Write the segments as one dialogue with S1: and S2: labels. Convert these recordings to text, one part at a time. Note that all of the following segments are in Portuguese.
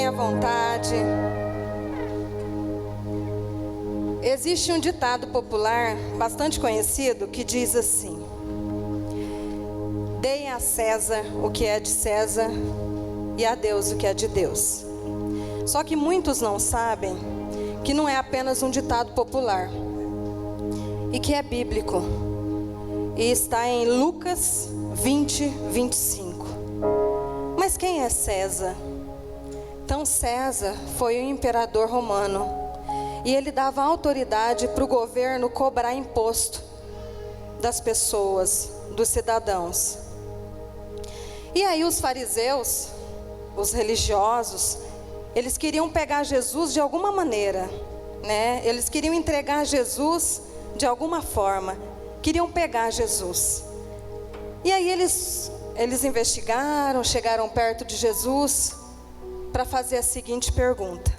S1: Fiquem à vontade. Existe um ditado popular bastante conhecido que diz assim: deem a César o que é de César e a Deus o que é de Deus. Só que muitos não sabem que não é apenas um ditado popular e que é bíblico, e está em Lucas 20, 25. Mas quem é César? Então César foi o imperador romano, e ele dava autoridade para o governo cobrar imposto das pessoas, dos cidadãos. E aí os fariseus, os religiosos, eles queriam pegar Jesus de alguma maneira, né? Eles queriam entregar Jesus de alguma forma, queriam pegar Jesus. E aí eles investigaram, chegaram perto de Jesus para fazer a seguinte pergunta.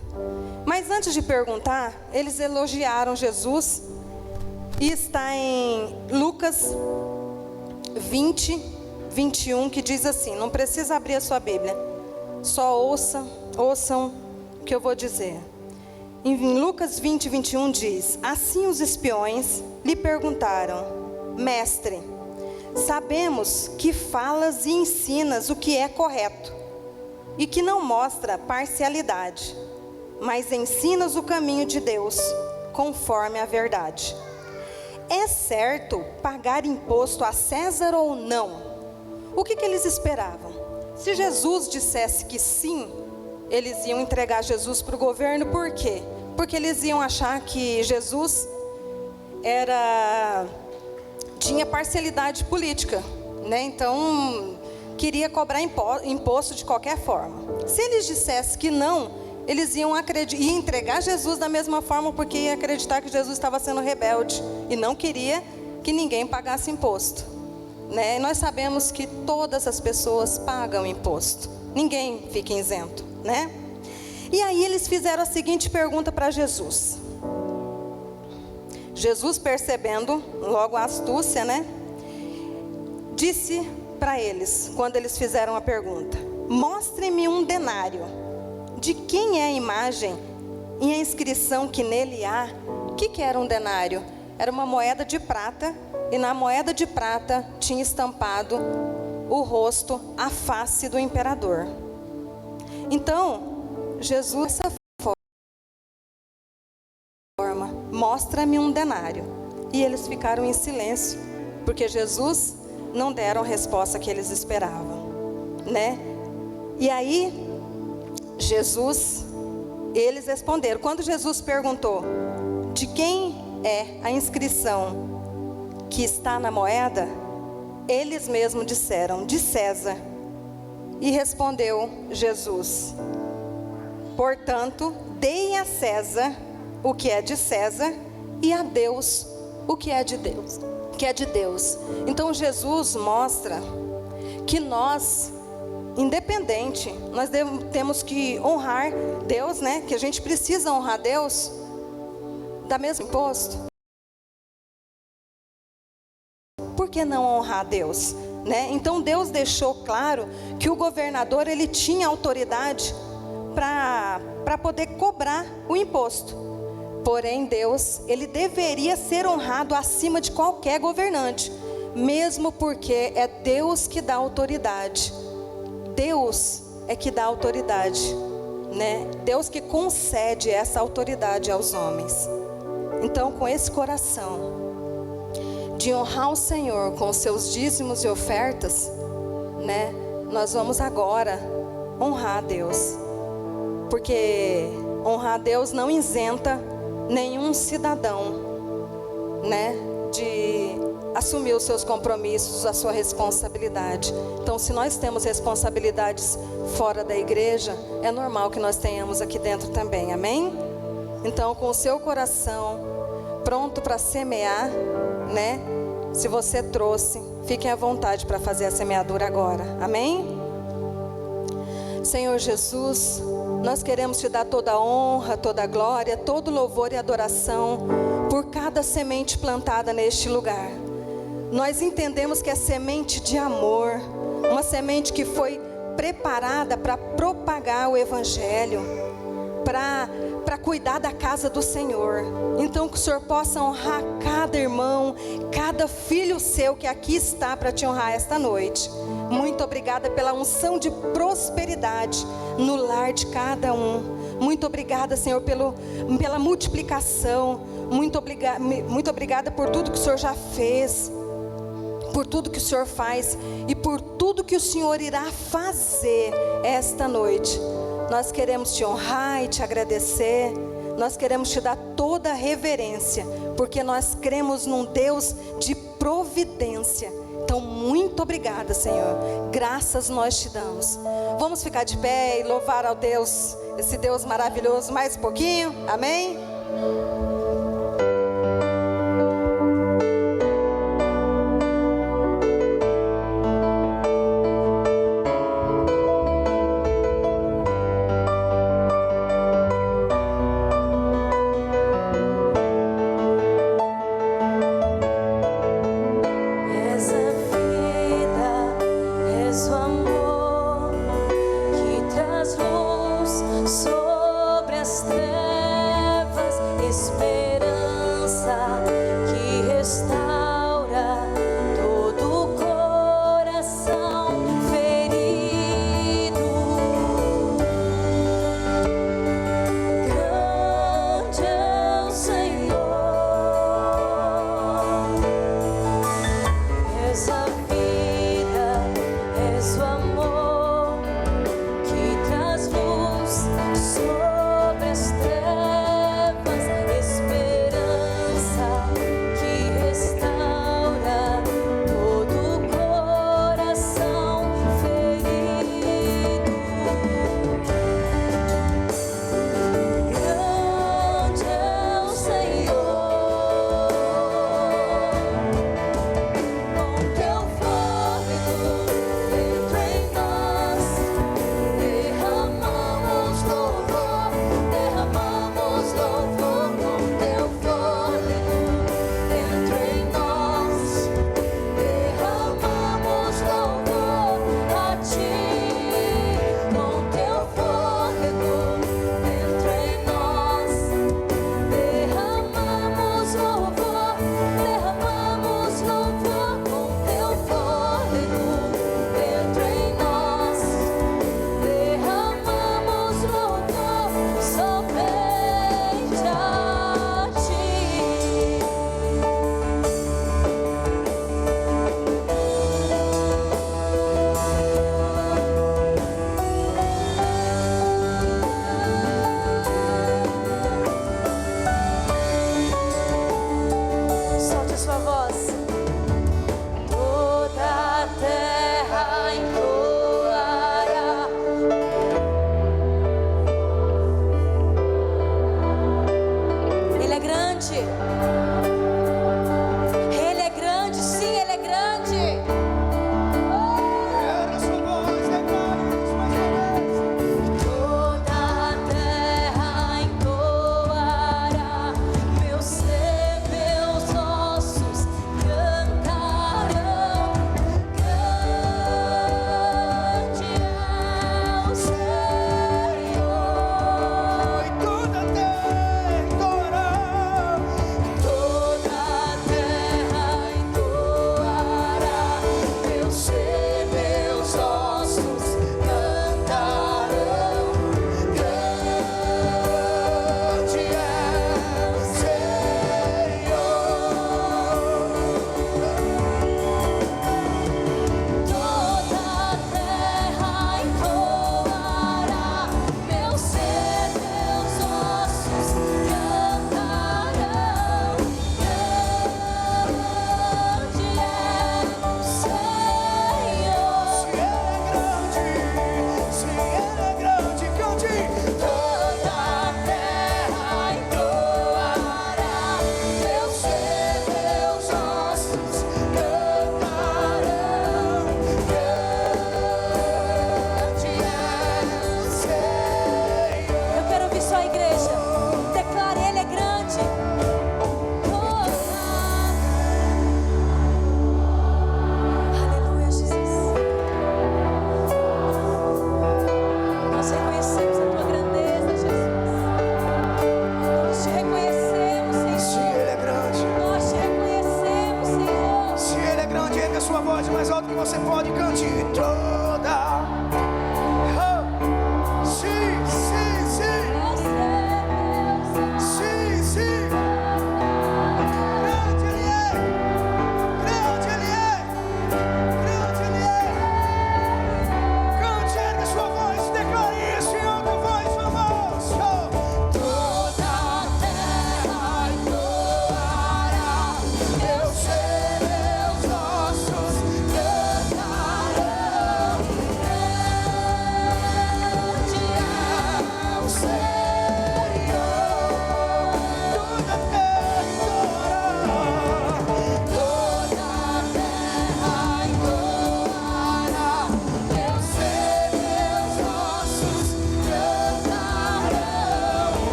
S1: Mas antes de perguntar, eles elogiaram Jesus, e está em Lucas 20, 21, que diz assim, não precisa abrir a sua Bíblia, só ouçam o que eu vou dizer. Em Lucas 20, 21 diz: assim os espiões lhe perguntaram: mestre, sabemos que falas e ensinas o que é correto, e que não mostra parcialidade, mas ensinas o caminho de Deus, conforme a verdade. É certo pagar imposto a César ou não? O que eles esperavam? Se Jesus dissesse que sim, eles iam entregar Jesus para o governo. Por quê? Porque eles iam achar que Jesus tinha parcialidade política, né? Então queria cobrar imposto de qualquer forma. Se eles dissessem que não, eles iam entregar Jesus da mesma forma, porque ia acreditar que Jesus estava sendo rebelde e não queria que ninguém pagasse imposto, né? E nós sabemos que todas as pessoas pagam imposto, ninguém fica isento, né? E aí eles fizeram a seguinte pergunta para Jesus. Jesus, percebendo logo a astúcia, né, disse para eles, quando eles fizeram a pergunta: mostrem-me um denário. De quem é a imagem e a inscrição que nele há? O que era um denário? Era uma moeda de prata, e na moeda de prata tinha estampado o rosto, a face do imperador. Então, Jesus, dessa forma, mostra-me um denário. E eles ficaram em silêncio, porque Jesus não deram a resposta que eles esperavam, né? E aí, eles responderam. Quando Jesus perguntou de quem é a inscrição que está na moeda, eles mesmos disseram: de César. E respondeu Jesus: portanto, deem a César o que é de César, e a Deus o que é de Deus. Então Jesus mostra que nós, independente, nós temos que honrar Deus, né? Que a gente precisa honrar Deus, da mesmo imposto. Por que não honrar Deus, né? Então Deus deixou claro que o governador, ele tinha autoridade para poder cobrar o imposto. Porém Deus, ele deveria ser honrado acima de qualquer governante, mesmo porque é Deus que dá autoridade. Deus é que dá autoridade, né? Deus que concede essa autoridade aos homens. Então, com esse coração de honrar o Senhor com os seus dízimos e ofertas, né, nós vamos agora honrar a Deus, porque honrar a Deus não isenta nenhum cidadão, né, de assumir os seus compromissos, a sua responsabilidade. Então, se nós temos responsabilidades fora da igreja, é normal que nós tenhamos aqui dentro também, amém? Então, com o seu coração pronto para semear, né? Se você trouxe, fiquem à vontade para fazer a semeadura agora, amém? Senhor Jesus, nós queremos te dar toda a honra, toda a glória, todo louvor e adoração por cada semente plantada neste lugar. Nós entendemos que é semente de amor, uma semente que foi preparada para propagar o Evangelho, para cuidar da casa do Senhor. Então que o Senhor possa honrar cada irmão, cada filho seu que aqui está para te honrar esta noite. Muito obrigada pela unção de prosperidade no lar de cada um. Muito obrigada, Senhor, pela multiplicação. Muito obrigada por tudo que o Senhor já fez, por tudo que o Senhor faz e por tudo que o Senhor irá fazer esta noite. Nós queremos te honrar e te agradecer. Nós queremos te dar toda a reverência, porque nós cremos num Deus de providência. Então, muito obrigada, Senhor. Graças nós te damos. Vamos ficar de pé e louvar ao Deus, esse Deus maravilhoso, mais um pouquinho. Amém?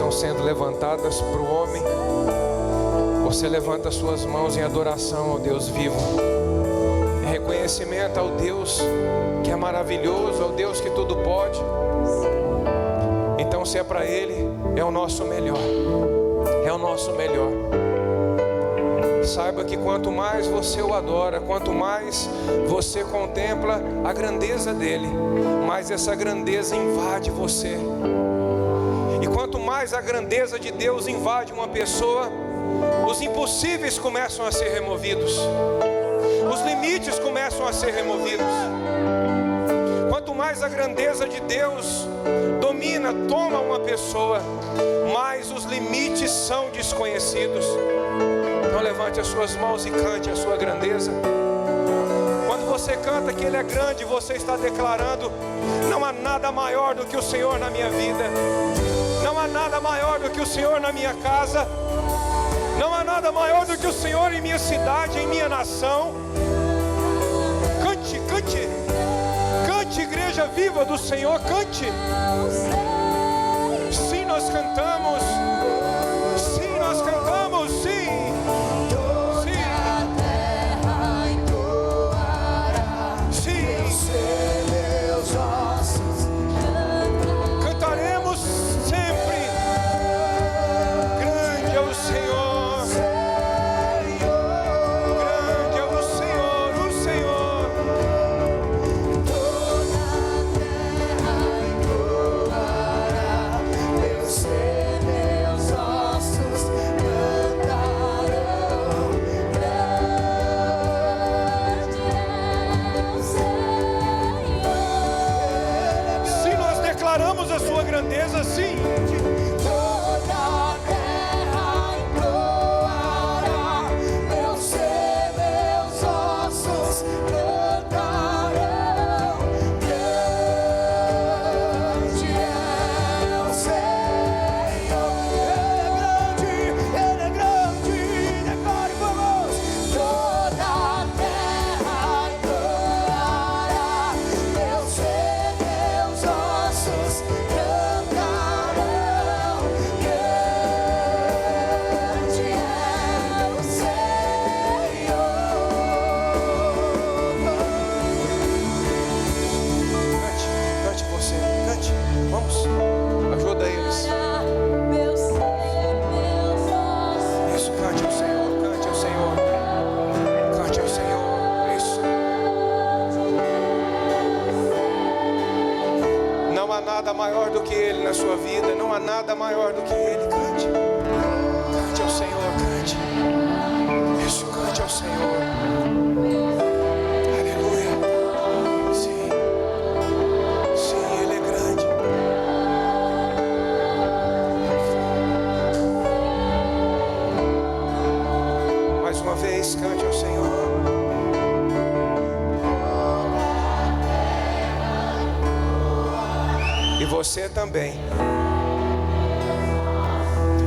S2: estão sendo levantadas para o homem, você levanta suas mãos em adoração ao Deus vivo, em reconhecimento ao Deus que é maravilhoso, ao Deus que tudo pode. Então, se é para Ele, é o nosso melhor, é o nosso melhor. Saiba que quanto mais você o adora, quanto mais você contempla a grandeza dele, mais essa grandeza invade você. E quanto mais a grandeza de Deus invade uma pessoa, os impossíveis começam a ser removidos, os limites começam a ser removidos. Quanto mais a grandeza de Deus domina, toma uma pessoa, mais os limites são desconhecidos. Então levante as suas mãos e cante a sua grandeza. Quando você canta que Ele é grande, você está declarando: não há nada maior do que o Senhor na minha vida, não há nada maior do que o Senhor na minha casa, não há nada maior do que o Senhor em minha cidade, em minha nação. Cante, cante, cante, igreja viva do Senhor, cante. Sim, nós cantamos. Sim, nós cantamos, sim. A sua grandeza, sim.
S3: Toda a terra entoará, meu ser, meus ossos cantarão. Grande é o Senhor, Ele é grande, declare vamos. Toda a terra entoará, meu ser, meus ossos cantarão, grande é o Senhor.
S2: Cante, cante você, cante. Vamos, ajuda eles.
S3: Meu ser, meus ossos.
S2: Isso, cante ao Senhor, cante ao Senhor, cante ao Senhor. Isso. Não há nada maior do que Ele na sua vida, não há nada maior do que Ele. Cante, cante ao Senhor, cante. Isso, cante ao Senhor. Aleluia. Sim, sim, Ele é grande. Mais uma vez, cante ao Senhor. E você também.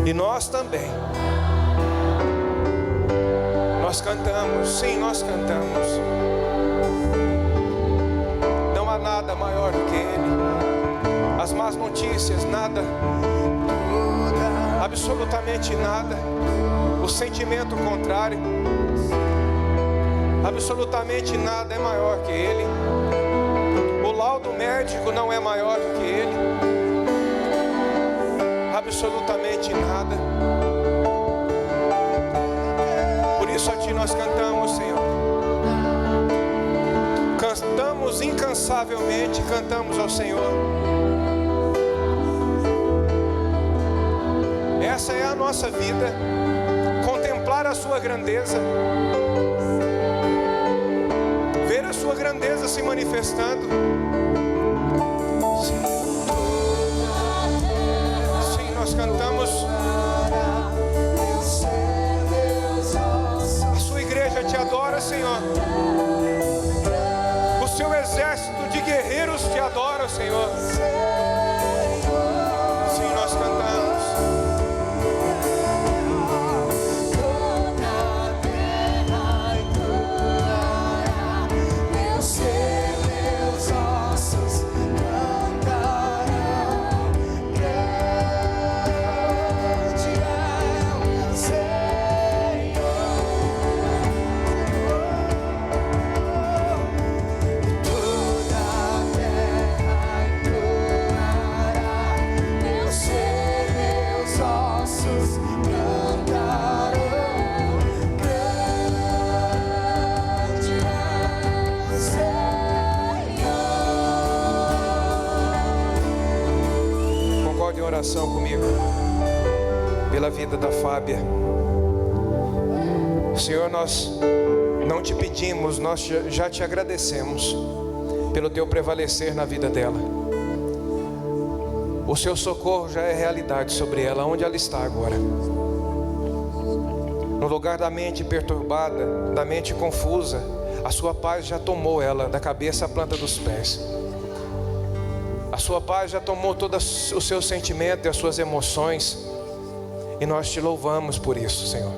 S2: E nós também. Nós cantamos, sim, nós cantamos. Não há nada maior do que Ele. As más notícias, nada, absolutamente nada. O sentimento contrário, absolutamente nada é maior que Ele. O laudo médico não é maior do que Ele. Absolutamente nada. Por isso a Ti nós cantamos, Senhor. Cantamos incansavelmente, cantamos ao Senhor. Essa é a nossa vida. Contemplar a Sua grandeza. Ver a Sua grandeza se manifestando. Sim, nós cantamos. A Sua igreja Te adora, Senhor. O Seu exército de guerreiros Te adora, Senhor. Sim, nós cantamos. concorde em oração comigo pela vida da Fábia. Senhor, nós não te pedimos, nós já te agradecemos pelo teu prevalecer na vida dela. O seu socorro já é realidade sobre ela, onde ela está agora. No lugar da mente perturbada, da mente confusa, a sua paz já tomou ela da cabeça à planta dos pés. A sua paz já tomou todo o seu sentimento e as suas emoções. E nós te louvamos por isso, Senhor.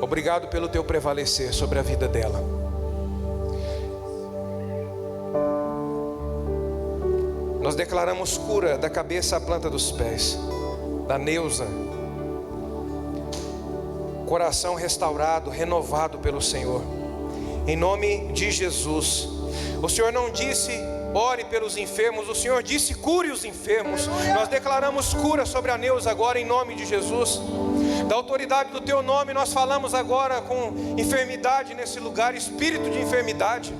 S2: Obrigado pelo teu prevalecer sobre a vida dela. Nós declaramos cura da cabeça à planta dos pés da Neuza. Coração restaurado, renovado pelo Senhor, em nome de Jesus. O Senhor não disse ore pelos enfermos, o Senhor disse cure os enfermos. Nós declaramos cura sobre a Neuza agora em nome de Jesus. Da autoridade do teu nome nós falamos agora com enfermidade nesse lugar, espírito de enfermidade.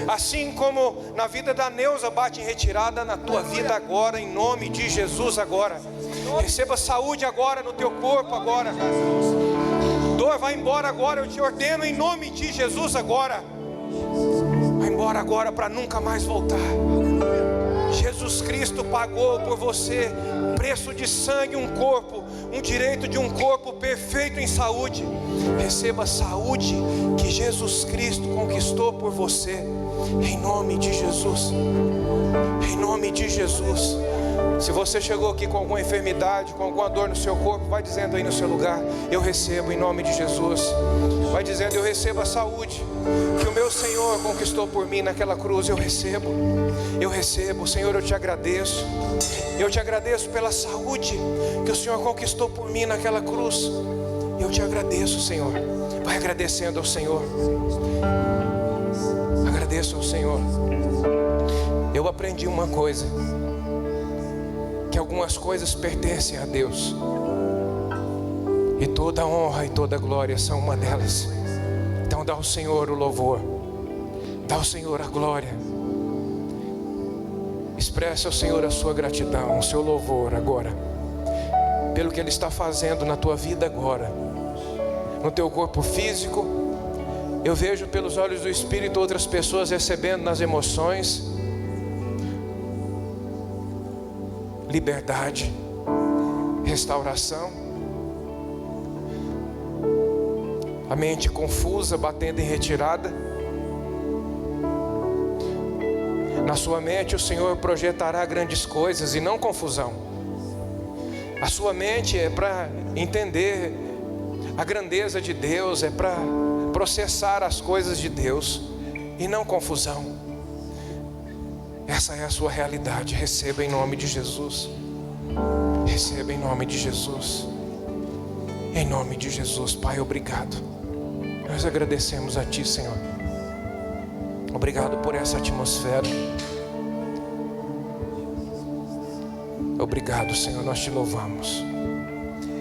S2: Assim como na vida da Neuza bate em retirada, na tua vida agora em nome de Jesus agora. Receba saúde agora no teu corpo agora. Dor vai embora agora, eu te ordeno em nome de Jesus agora. Vai embora agora para nunca mais voltar. Jesus Cristo pagou por você preço de sangue, um corpo, um direito de um corpo perfeito em saúde. Receba a saúde que Jesus Cristo conquistou por você, em nome de Jesus. Em nome de Jesus. Se você chegou aqui com alguma enfermidade, com alguma dor no seu corpo, vai dizendo aí no seu lugar: eu recebo em nome de Jesus. Vai dizendo: eu recebo a saúde que o meu Senhor conquistou por mim naquela cruz. Eu recebo, Senhor, eu te agradeço. Eu te agradeço pela saúde que o Senhor conquistou por mim naquela cruz. Eu te agradeço, Senhor. Vai agradecendo ao Senhor. Agradeço ao Senhor. Eu aprendi uma coisa, que algumas coisas pertencem a Deus, e toda a honra e toda a glória são uma delas. Então dá ao Senhor o louvor, dá ao Senhor a glória. Expressa ao Senhor a sua gratidão, o seu louvor agora, pelo que Ele está fazendo na tua vida agora, no teu corpo físico. Eu vejo pelos olhos do Espírito outras pessoas recebendo nas emoções liberdade, restauração. A mente confusa batendo em retirada. Na sua mente o Senhor projetará grandes coisas e não confusão. A sua mente é para entender a grandeza de Deus, é para processar as coisas de Deus e não confusão. Essa é a sua realidade. Receba em nome de Jesus. Receba em nome de Jesus. Em nome de Jesus. Pai, obrigado. Nós agradecemos a Ti, Senhor. Obrigado por essa atmosfera. Obrigado, Senhor. Nós te louvamos.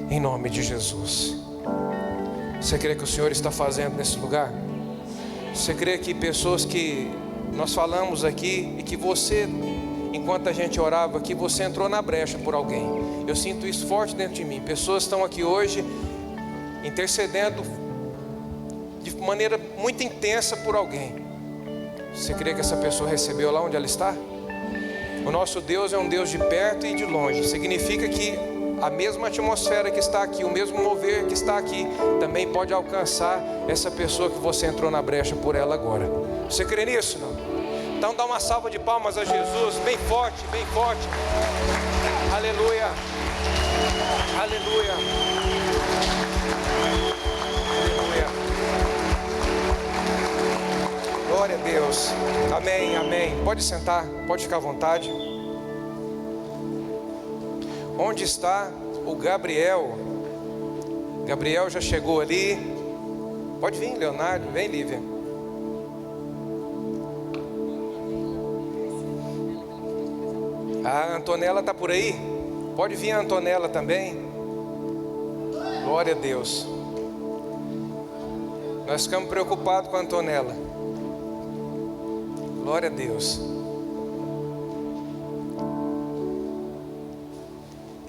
S2: Em nome de Jesus. Você crê que o Senhor está fazendo nesse lugar? Você crê que pessoas que nós falamos aqui, e que você, enquanto a gente orava aqui, você entrou na brecha por alguém? Eu sinto isso forte dentro de mim. Pessoas estão aqui hoje intercedendo de maneira muito intensa por alguém. Você crê que essa pessoa recebeu lá onde ela está? O nosso Deus é um Deus de perto e de longe. Significa que a mesma atmosfera que está aqui, o mesmo mover que está aqui, também pode alcançar essa pessoa que você entrou na brecha por ela agora. Você crê nisso, não? Então dá uma salva de palmas a Jesus, bem forte, bem forte. Aleluia. Aleluia. Aleluia. Glória a Deus. Amém, amém. Pode sentar, pode ficar à vontade. Onde está o Gabriel? Gabriel já chegou ali. Pode vir, Leonardo. Vem, Lívia. A Antonella está por aí? Pode vir a Antonella também. Glória a Deus. Nós ficamos preocupados com a Antonella. Glória a Deus.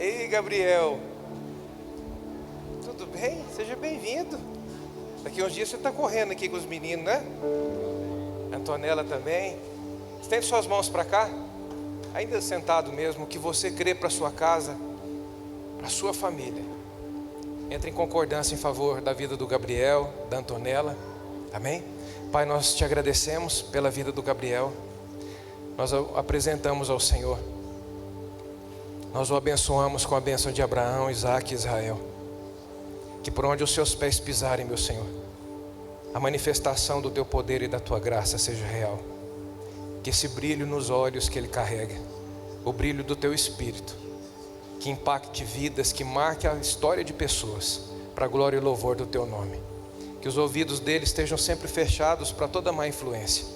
S2: Ei, Gabriel. Tudo bem? Seja bem-vindo. Daqui uns dias você está correndo aqui com os meninos, né? Antonella também. Estende suas mãos para cá. Ainda sentado mesmo, o que você crê para sua casa, para sua família. Entre em concordância em favor da vida do Gabriel, da Antonella. Amém? Pai, nós te agradecemos pela vida do Gabriel. Nós o apresentamos ao Senhor. Nós o abençoamos com a bênção de Abraão, Isaque e Israel. Que por onde os seus pés pisarem, meu Senhor, a manifestação do teu poder e da tua graça seja real. Que esse brilho nos olhos que ele carrega, o brilho do teu Espírito, que impacte vidas, que marque a história de pessoas, para a glória e louvor do teu nome. Que os ouvidos dele estejam sempre fechados para toda má influência,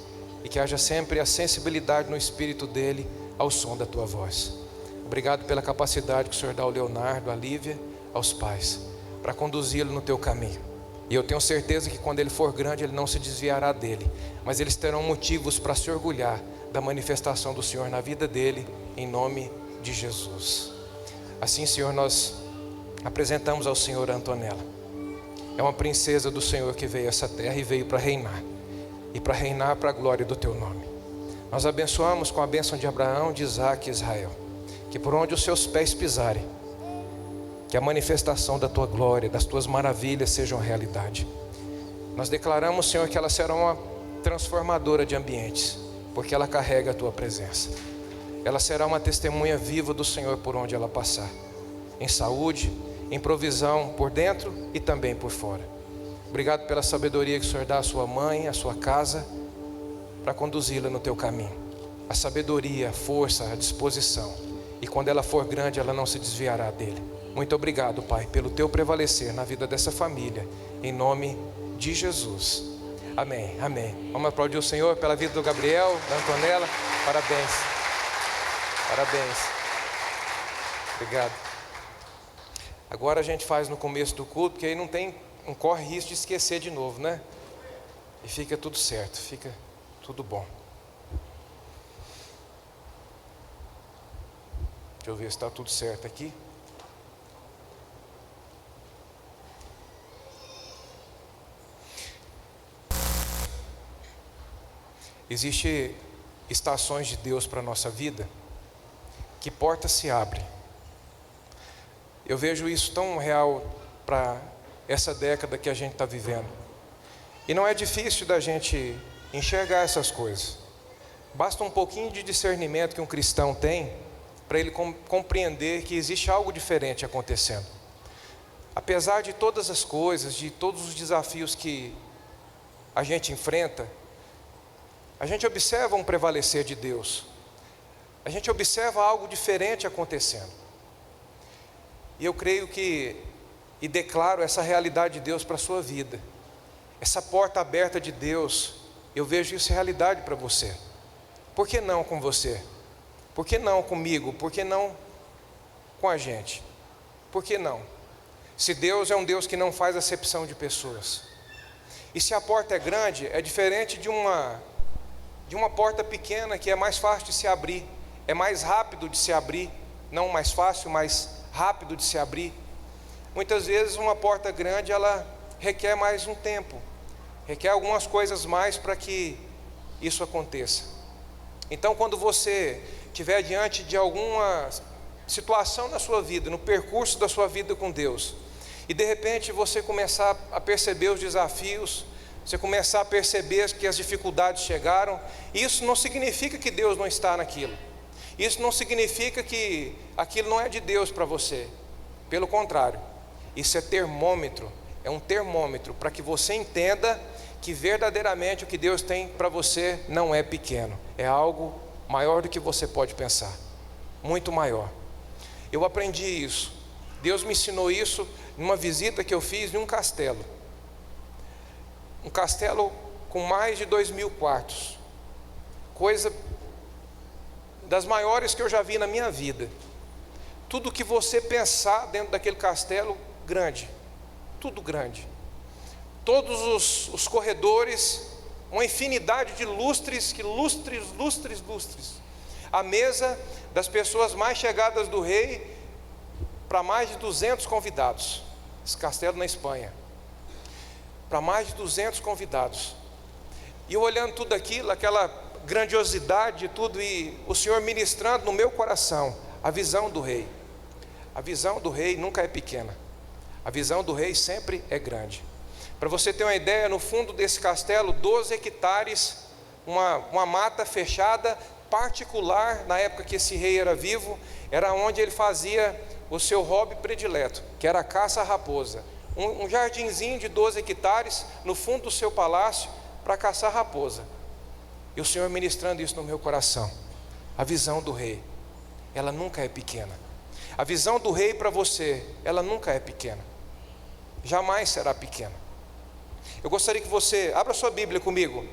S2: e que haja sempre a sensibilidade no espírito dele ao som da tua voz. Obrigado pela capacidade que o Senhor dá ao Leonardo, à Lívia, aos pais, para conduzi-lo no teu caminho. E eu tenho certeza que quando ele for grande, ele não se desviará dele, mas eles terão motivos para se orgulhar da manifestação do Senhor na vida dele, em nome de Jesus. Assim, Senhor, nós apresentamos ao Senhor a Antonella. É uma princesa do Senhor que veio a essa terra e veio para reinar, e para reinar para a glória do teu nome. Nós abençoamos com a bênção de Abraão, de Isaque e Israel, que por onde os seus pés pisarem, que a manifestação da tua glória, das tuas maravilhas sejam realidade. Nós declaramos, Senhor, que ela será uma transformadora de ambientes, porque ela carrega a tua presença. Ela será uma testemunha viva do Senhor por onde ela passar, em saúde, em provisão por dentro e também por fora. Obrigado pela sabedoria que o Senhor dá à sua mãe, à sua casa, para conduzi-la no teu caminho. A sabedoria, a força, a disposição. E quando ela for grande, ela não se desviará dele. Muito obrigado, Pai, pelo teu prevalecer na vida dessa família, em nome de Jesus. Amém, amém. Vamos aplaudir o Senhor pela vida do Gabriel, da Antonella. Parabéns. Parabéns. Obrigado. Agora a gente faz no começo do culto, porque aí não corre risco de esquecer de novo, né? E fica tudo certo, fica tudo bom. Deixa eu ver se está tudo certo aqui. Existem estações de Deus para a nossa vida, que portas se abrem. Eu vejo isso tão real para essa década que a gente está vivendo. E não é difícil da gente enxergar essas coisas. Basta um pouquinho de discernimento que um cristão tem para ele compreender que existe algo diferente acontecendo. Apesar de todas as coisas, de todos os desafios que a gente enfrenta, a gente observa um prevalecer de Deus. A gente observa algo diferente acontecendo. E eu creio e declaro essa realidade de Deus para a sua vida. Essa porta aberta de Deus, eu vejo isso realidade para você. Por que não com você? Por que não comigo? Por que não com a gente? Por que não? Se Deus é um Deus que não faz acepção de pessoas. E se a porta é grande, é diferente de uma porta pequena que é mais fácil de se abrir, é mais rápido de se abrir, não mais fácil, mas rápido de se abrir. Muitas vezes uma porta grande, ela requer mais um tempo, requer algumas coisas mais para que isso aconteça. Então, quando você estiver diante de alguma situação na sua vida, no percurso da sua vida com Deus, e de repente você começar a perceber os desafios, você começar a perceber que as dificuldades chegaram, isso não significa que Deus não está naquilo. Isso não significa que aquilo não é de Deus para você. Pelo contrário, isso é termômetro, é um termômetro para que você entenda que verdadeiramente o que Deus tem para você não é pequeno, é algo maior do que você pode pensar, muito maior. Eu aprendi isso, Deus me ensinou isso numa visita que eu fiz em um castelo com mais de 2.000 quartos, coisa das maiores que eu já vi na minha vida. Tudo que você pensar dentro daquele castelo, grande, tudo grande. Todos os corredores, uma infinidade de lustres, lustres. A mesa das pessoas mais chegadas do rei, para mais de 200 convidados. Esse castelo na Espanha. Para mais de 200 convidados. E eu olhando tudo aquilo, aquela grandiosidade de tudo, e o Senhor ministrando no meu coração a visão do rei. A visão do rei nunca é pequena. A visão do rei sempre é grande. Para você ter uma ideia, no fundo desse castelo, 12 hectares, uma mata fechada, particular, na época que esse rei era vivo, era onde ele fazia o seu hobby predileto, que era a caça à raposa. Um jardinzinho de 12 hectares no fundo do seu palácio para caçar raposa. E o Senhor ministrando isso no meu coração. A visão do rei, ela nunca é pequena. A visão do rei para você, ela nunca é pequena. Jamais será pequena. Eu gostaria que você abra sua Bíblia comigo.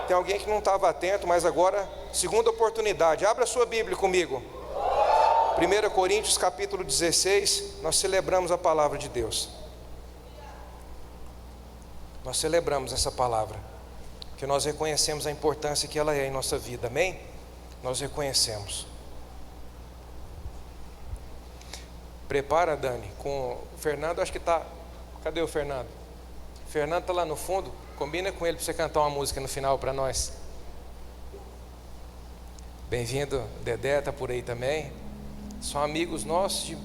S2: Tem alguém que não estava atento, mas agora, segunda oportunidade. Abra sua Bíblia comigo. 1 Coríntios capítulo 16, nós celebramos a palavra de Deus. Nós celebramos essa palavra, que nós reconhecemos a importância que ela é em nossa vida, amém? Nós reconhecemos. Prepara, Dani, com o Fernando, acho que está... Cadê o Fernando? O Fernando está lá no fundo, combina com ele para você cantar uma música no final para nós. Bem-vindo, Dedé está por aí também. São amigos nossos de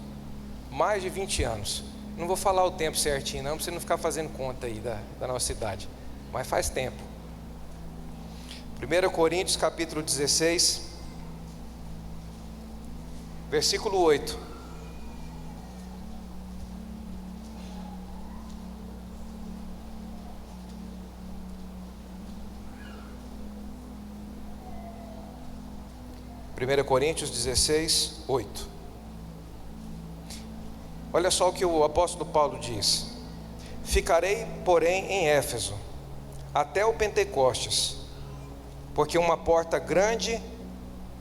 S2: mais de 20 anos. Não vou falar o tempo certinho não, para você não ficar fazendo conta aí da nossa idade. Mas faz tempo. 1 Coríntios capítulo 16, versículo 8. Primeira Coríntios 16, 8. Olha só o que o apóstolo Paulo diz: ficarei, porém, em Éfeso, até o Pentecostes, porque uma porta grande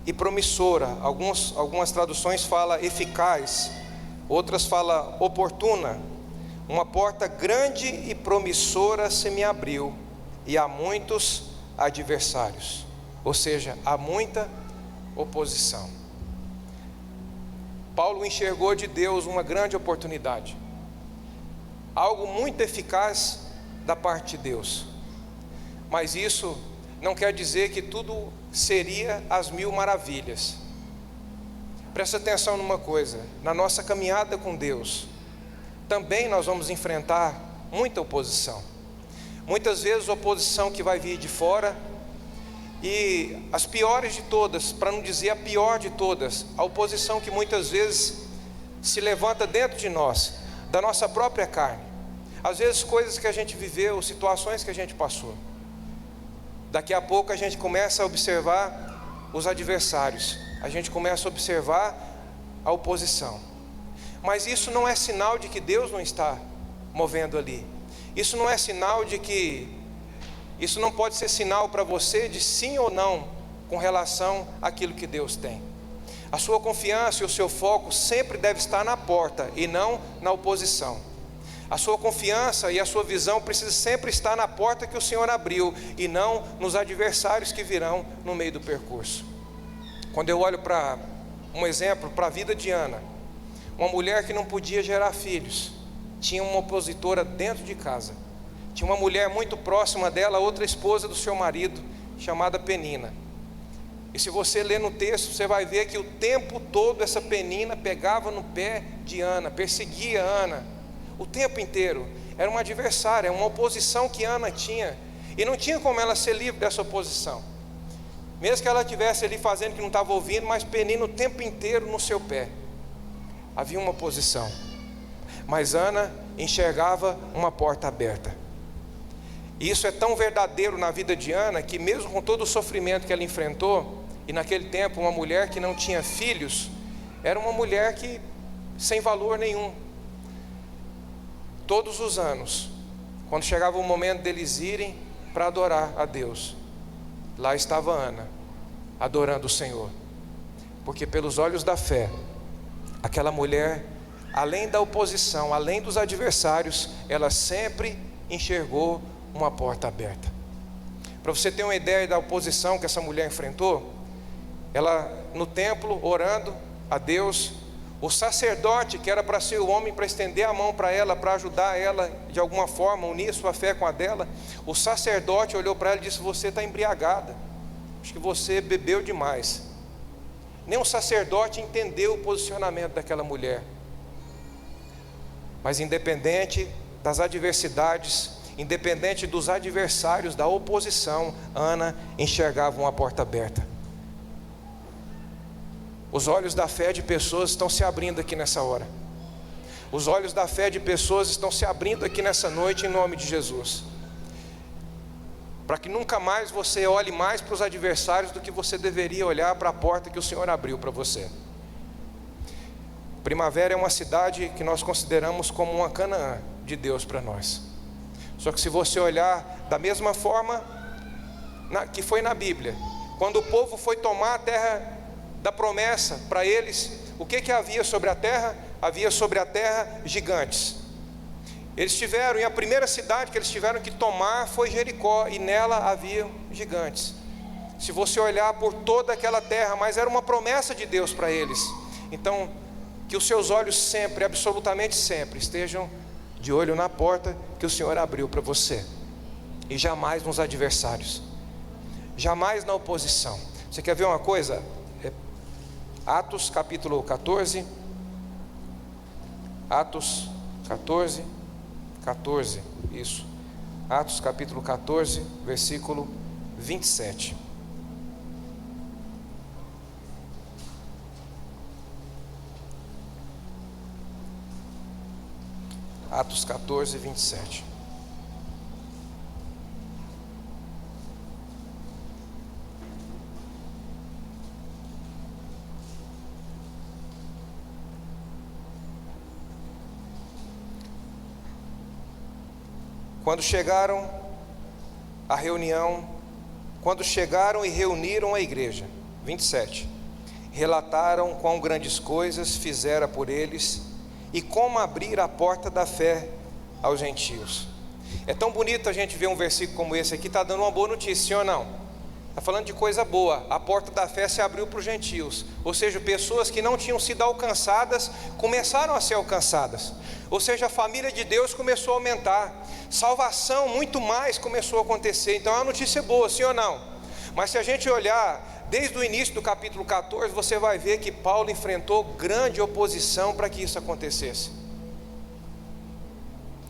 S2: e promissora, algumas traduções falam eficaz, outras falam oportuna, uma porta grande e promissora se me abriu, e há muitos adversários, ou seja, há muita oposição. Paulo enxergou de Deus uma grande oportunidade, algo muito eficaz da parte de Deus, mas isso não quer dizer que tudo seria às mil maravilhas. Presta atenção numa coisa: na nossa caminhada com Deus, também nós vamos enfrentar muita oposição, muitas vezes oposição que vai vir de fora. E as piores de todas, para não dizer a pior de todas, a oposição que muitas vezes se levanta dentro de nós, da nossa própria carne. Às vezes coisas que a gente viveu, situações que a gente passou. Daqui a pouco a gente começa a observar os adversários, a gente começa a observar a oposição. Mas isso não é sinal de que Deus não está movendo ali. Isso não é sinal de que... Isso não pode ser sinal para você de sim ou não com relação àquilo que Deus tem. A sua confiança e o seu foco sempre deve estar na porta e não na oposição. A sua confiança e a sua visão precisa sempre estar na porta que o Senhor abriu e não nos adversários que virão no meio do percurso. Quando eu olho para um exemplo, para a vida de Ana, uma mulher que não podia gerar filhos, tinha uma opositora dentro de casa. Tinha uma mulher muito próxima dela, outra esposa do seu marido, chamada Penina. E se você ler no texto, você vai ver que o tempo todo essa Penina pegava no pé de Ana, perseguia Ana, o tempo inteiro. Era uma adversária, uma oposição que Ana tinha. E não tinha como ela ser livre dessa oposição. Mesmo que ela estivesse ali fazendo que não estava ouvindo, mas Penina o tempo inteiro no seu pé. Havia uma oposição. Mas Ana enxergava uma porta aberta. E isso é tão verdadeiro na vida de Ana, que mesmo com todo o sofrimento que ela enfrentou, e naquele tempo uma mulher que não tinha filhos, era uma mulher que sem valor nenhum. Todos os anos, quando chegava o momento deles irem para adorar a Deus, lá estava Ana, adorando o Senhor. Porque pelos olhos da fé, aquela mulher, além da oposição, além dos adversários, ela sempre enxergou uma porta aberta. Para você ter uma ideia da oposição que essa mulher enfrentou, ela no templo orando a Deus, O sacerdote, que era para ser o homem, para estender a mão para ela, para ajudar ela de alguma forma, unir sua fé com a dela, o sacerdote olhou para ela e disse: você está embriagada, acho que você bebeu demais. Nem o sacerdote entendeu o posicionamento daquela mulher. Mas independente das adversidades, independente dos adversários, da oposição, Ana enxergava uma porta aberta. Os olhos da fé de pessoas estão se abrindo aqui nessa hora. Os olhos da fé de pessoas estão se abrindo aqui nessa noite, em nome de Jesus. Para que nunca mais você olhe mais para os adversários do que você deveria olhar para a porta que o Senhor abriu para você. Primavera é uma cidade que nós consideramos como uma Canaã de Deus para nós. Só que se você olhar da mesma forma que foi na Bíblia, quando o povo foi tomar a terra da promessa para eles, o que havia sobre a terra? Havia sobre a terra gigantes. Eles tiveram, e a primeira cidade que eles tiveram que tomar foi Jericó, e nela havia gigantes. Se você olhar por toda aquela terra, mas era uma promessa de Deus para eles. Então, que os seus olhos sempre, absolutamente sempre, estejam de olho na porta que o Senhor abriu para você, e jamais nos adversários, jamais na oposição. Você quer ver uma coisa? Atos capítulo 14, Atos 14, isso, Atos capítulo 14, versículo 27. Atos 14, 27. Quando chegaram à reunião, quando chegaram e reuniram a igreja, 27, relataram quão grandes coisas fizera por eles e como abrir a porta da fé aos gentios. É tão bonito a gente ver um versículo como esse aqui, está dando uma boa notícia, sim ou não? Está falando de coisa boa. A porta da fé se abriu para os gentios, ou seja, pessoas que não tinham sido alcançadas começaram a ser alcançadas, ou seja, a família de Deus começou a aumentar, salvação muito mais começou a acontecer. Então é uma notícia boa, sim ou não? Mas se a gente olhar desde o início do capítulo 14, você vai ver que Paulo enfrentou grande oposição para que isso acontecesse.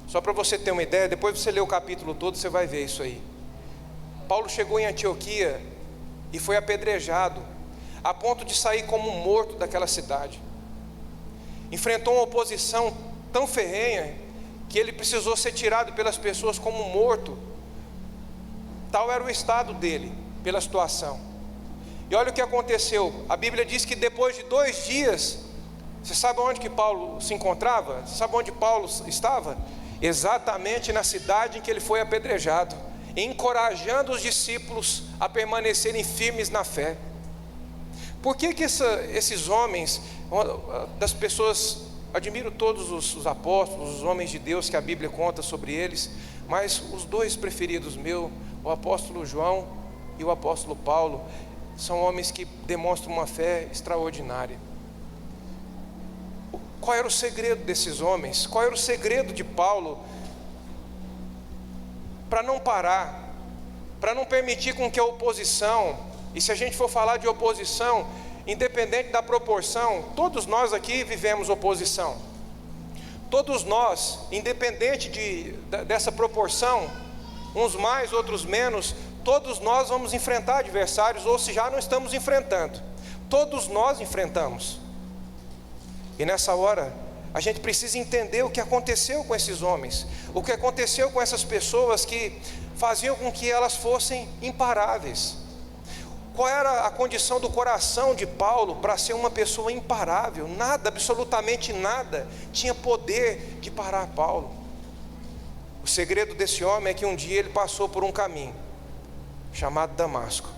S2: Só para você ter uma ideia, depois você lê o capítulo todo, você vai ver isso aí. Paulo chegou em Antioquia e foi apedrejado, a ponto de sair como morto daquela cidade. Enfrentou uma oposição tão ferrenha que ele precisou ser tirado pelas pessoas como morto. Tal era o estado dele pela situação. E olha o que aconteceu. A Bíblia diz que depois de 2 dias, você sabe onde que Paulo se encontrava? Você sabe onde Paulo estava? Exatamente na cidade em que ele foi apedrejado, encorajando os discípulos a permanecerem firmes na fé. Por que esses homens, das pessoas, admiro todos os apóstolos, os homens de Deus que a Bíblia conta sobre eles, mas os 2 preferidos meus, o apóstolo João e o apóstolo Paulo, são homens que demonstram uma fé extraordinária. Qual era o segredo desses homens? Qual era o segredo de Paulo para não parar, para não permitir com que a oposição, e se a gente for falar de oposição, independente da proporção, todos nós aqui vivemos oposição, todos nós, independente dessa proporção, uns mais, outros menos, todos nós vamos enfrentar adversários, ou se já não estamos enfrentando, todos nós enfrentamos. E nessa hora, a gente precisa entender o que aconteceu com esses homens, o que aconteceu com essas pessoas que faziam com que elas fossem imparáveis. Qual era a condição do coração de Paulo para ser uma pessoa imparável? Nada, absolutamente nada, tinha poder de parar Paulo. O segredo desse homem é que um dia ele passou por um caminho chamado Damasco.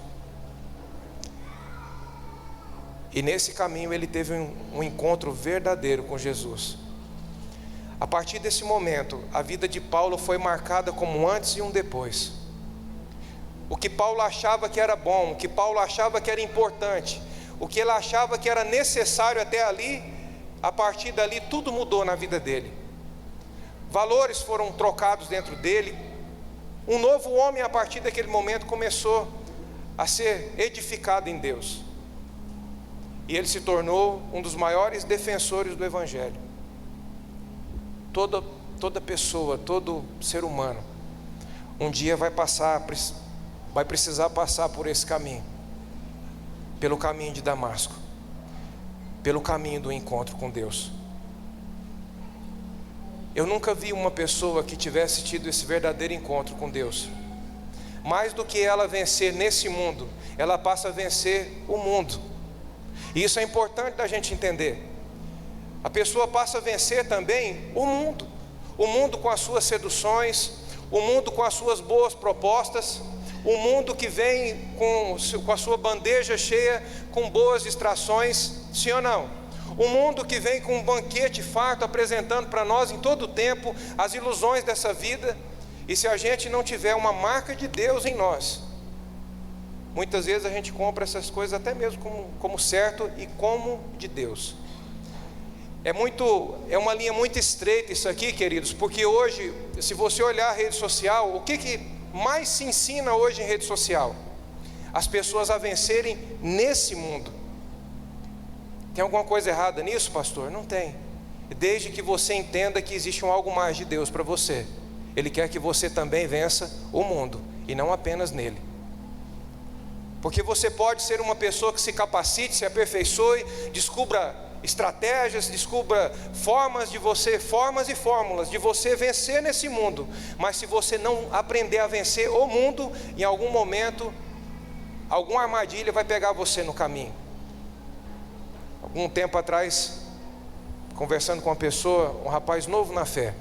S2: E nesse caminho ele teve um encontro verdadeiro com Jesus. A partir desse momento, a vida de Paulo foi marcada como um antes e um depois. O que Paulo achava que era bom, o que Paulo achava que era importante, o que ele achava que era necessário até ali, a partir dali tudo mudou na vida dele. Valores foram trocados dentro dele. Um novo homem a partir daquele momento começou a ser edificado em Deus. E ele se tornou um dos maiores defensores do Evangelho. Toda pessoa, todo ser humano, um dia vai precisar passar por esse caminho. Pelo caminho de Damasco. Pelo caminho do encontro com Deus. Eu nunca vi uma pessoa que tivesse tido esse verdadeiro encontro com Deus. Mais do que ela vencer nesse mundo, ela passa a vencer o mundo. E isso é importante da gente entender. A pessoa passa a vencer também o mundo. O mundo com as suas seduções, o mundo com as suas boas propostas, o mundo que vem com a sua bandeja cheia, com boas distrações, sim ou não? O mundo que vem com um banquete farto, apresentando para nós em todo o tempo as ilusões dessa vida. E se a gente não tiver uma marca de Deus em nós, muitas vezes a gente compra essas coisas até mesmo como certo e como de Deus. É uma linha muito estreita isso aqui, queridos, porque hoje, se você olhar a rede social, o que mais se ensina hoje em rede social? As pessoas a vencerem nesse mundo. Tem alguma coisa errada nisso, pastor? Não tem. Desde que você entenda que existe um algo mais de Deus para você. Ele quer que você também vença o mundo, e não apenas nele. Porque você pode ser uma pessoa que se capacite, se aperfeiçoe, descubra estratégias, descubra formas e fórmulas de você vencer nesse mundo. Mas se você não aprender a vencer o mundo, em algum momento, alguma armadilha vai pegar você no caminho. Algum tempo atrás, conversando com uma pessoa, um rapaz novo na fé,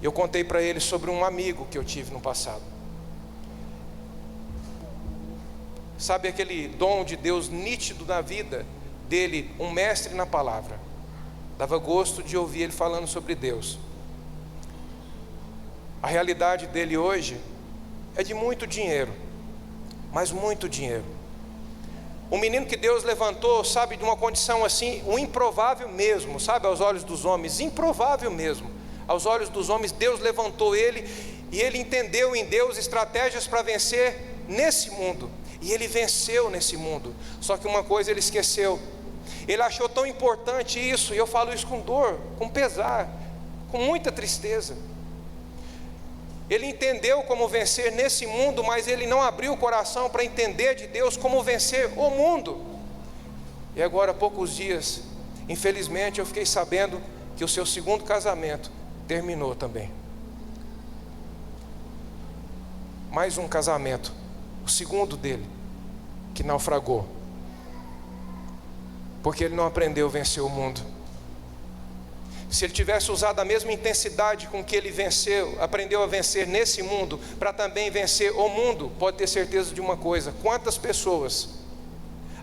S2: eu contei para ele sobre um amigo que eu tive no passado. Sabe aquele dom de Deus nítido na vida dele, um mestre na palavra. Dava gosto de ouvir ele falando sobre Deus. A realidade dele hoje é de muito dinheiro, mas muito dinheiro. Um menino que Deus levantou, sabe, de uma condição assim, o improvável mesmo, sabe, aos olhos dos homens, improvável mesmo. Aos olhos dos homens, Deus levantou ele, e ele entendeu em Deus estratégias para vencer nesse mundo. E ele venceu nesse mundo. Só que uma coisa ele esqueceu. Ele achou tão importante isso, e eu falo isso com dor, com pesar, com muita tristeza. Ele entendeu como vencer nesse mundo, mas ele não abriu o coração para entender de Deus como vencer o mundo. E agora há poucos dias, infelizmente, eu fiquei sabendo que o seu segundo casamento terminou também. Mais um casamento, o segundo dele, que naufragou. Porque ele não aprendeu a vencer o mundo. Se ele tivesse usado a mesma intensidade com que ele aprendeu a vencer nesse mundo, para também vencer o mundo, pode ter certeza de uma coisa: quantas pessoas,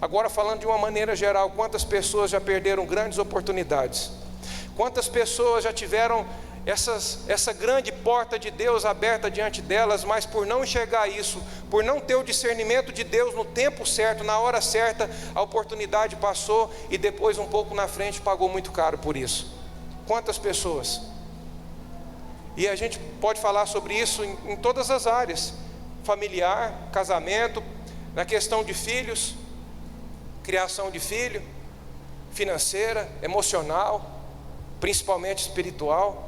S2: agora falando de uma maneira geral, quantas pessoas já perderam grandes oportunidades? Quantas pessoas já tiveram essa grande porta de Deus aberta diante delas, mas por não enxergar isso, por não ter o discernimento de Deus no tempo certo, na hora certa, a oportunidade passou e depois um pouco na frente pagou muito caro por isso. Quantas pessoas? E a gente pode falar sobre isso em todas as áreas: familiar, casamento, na questão de filhos, criação de filho, financeira, emocional, principalmente espiritual.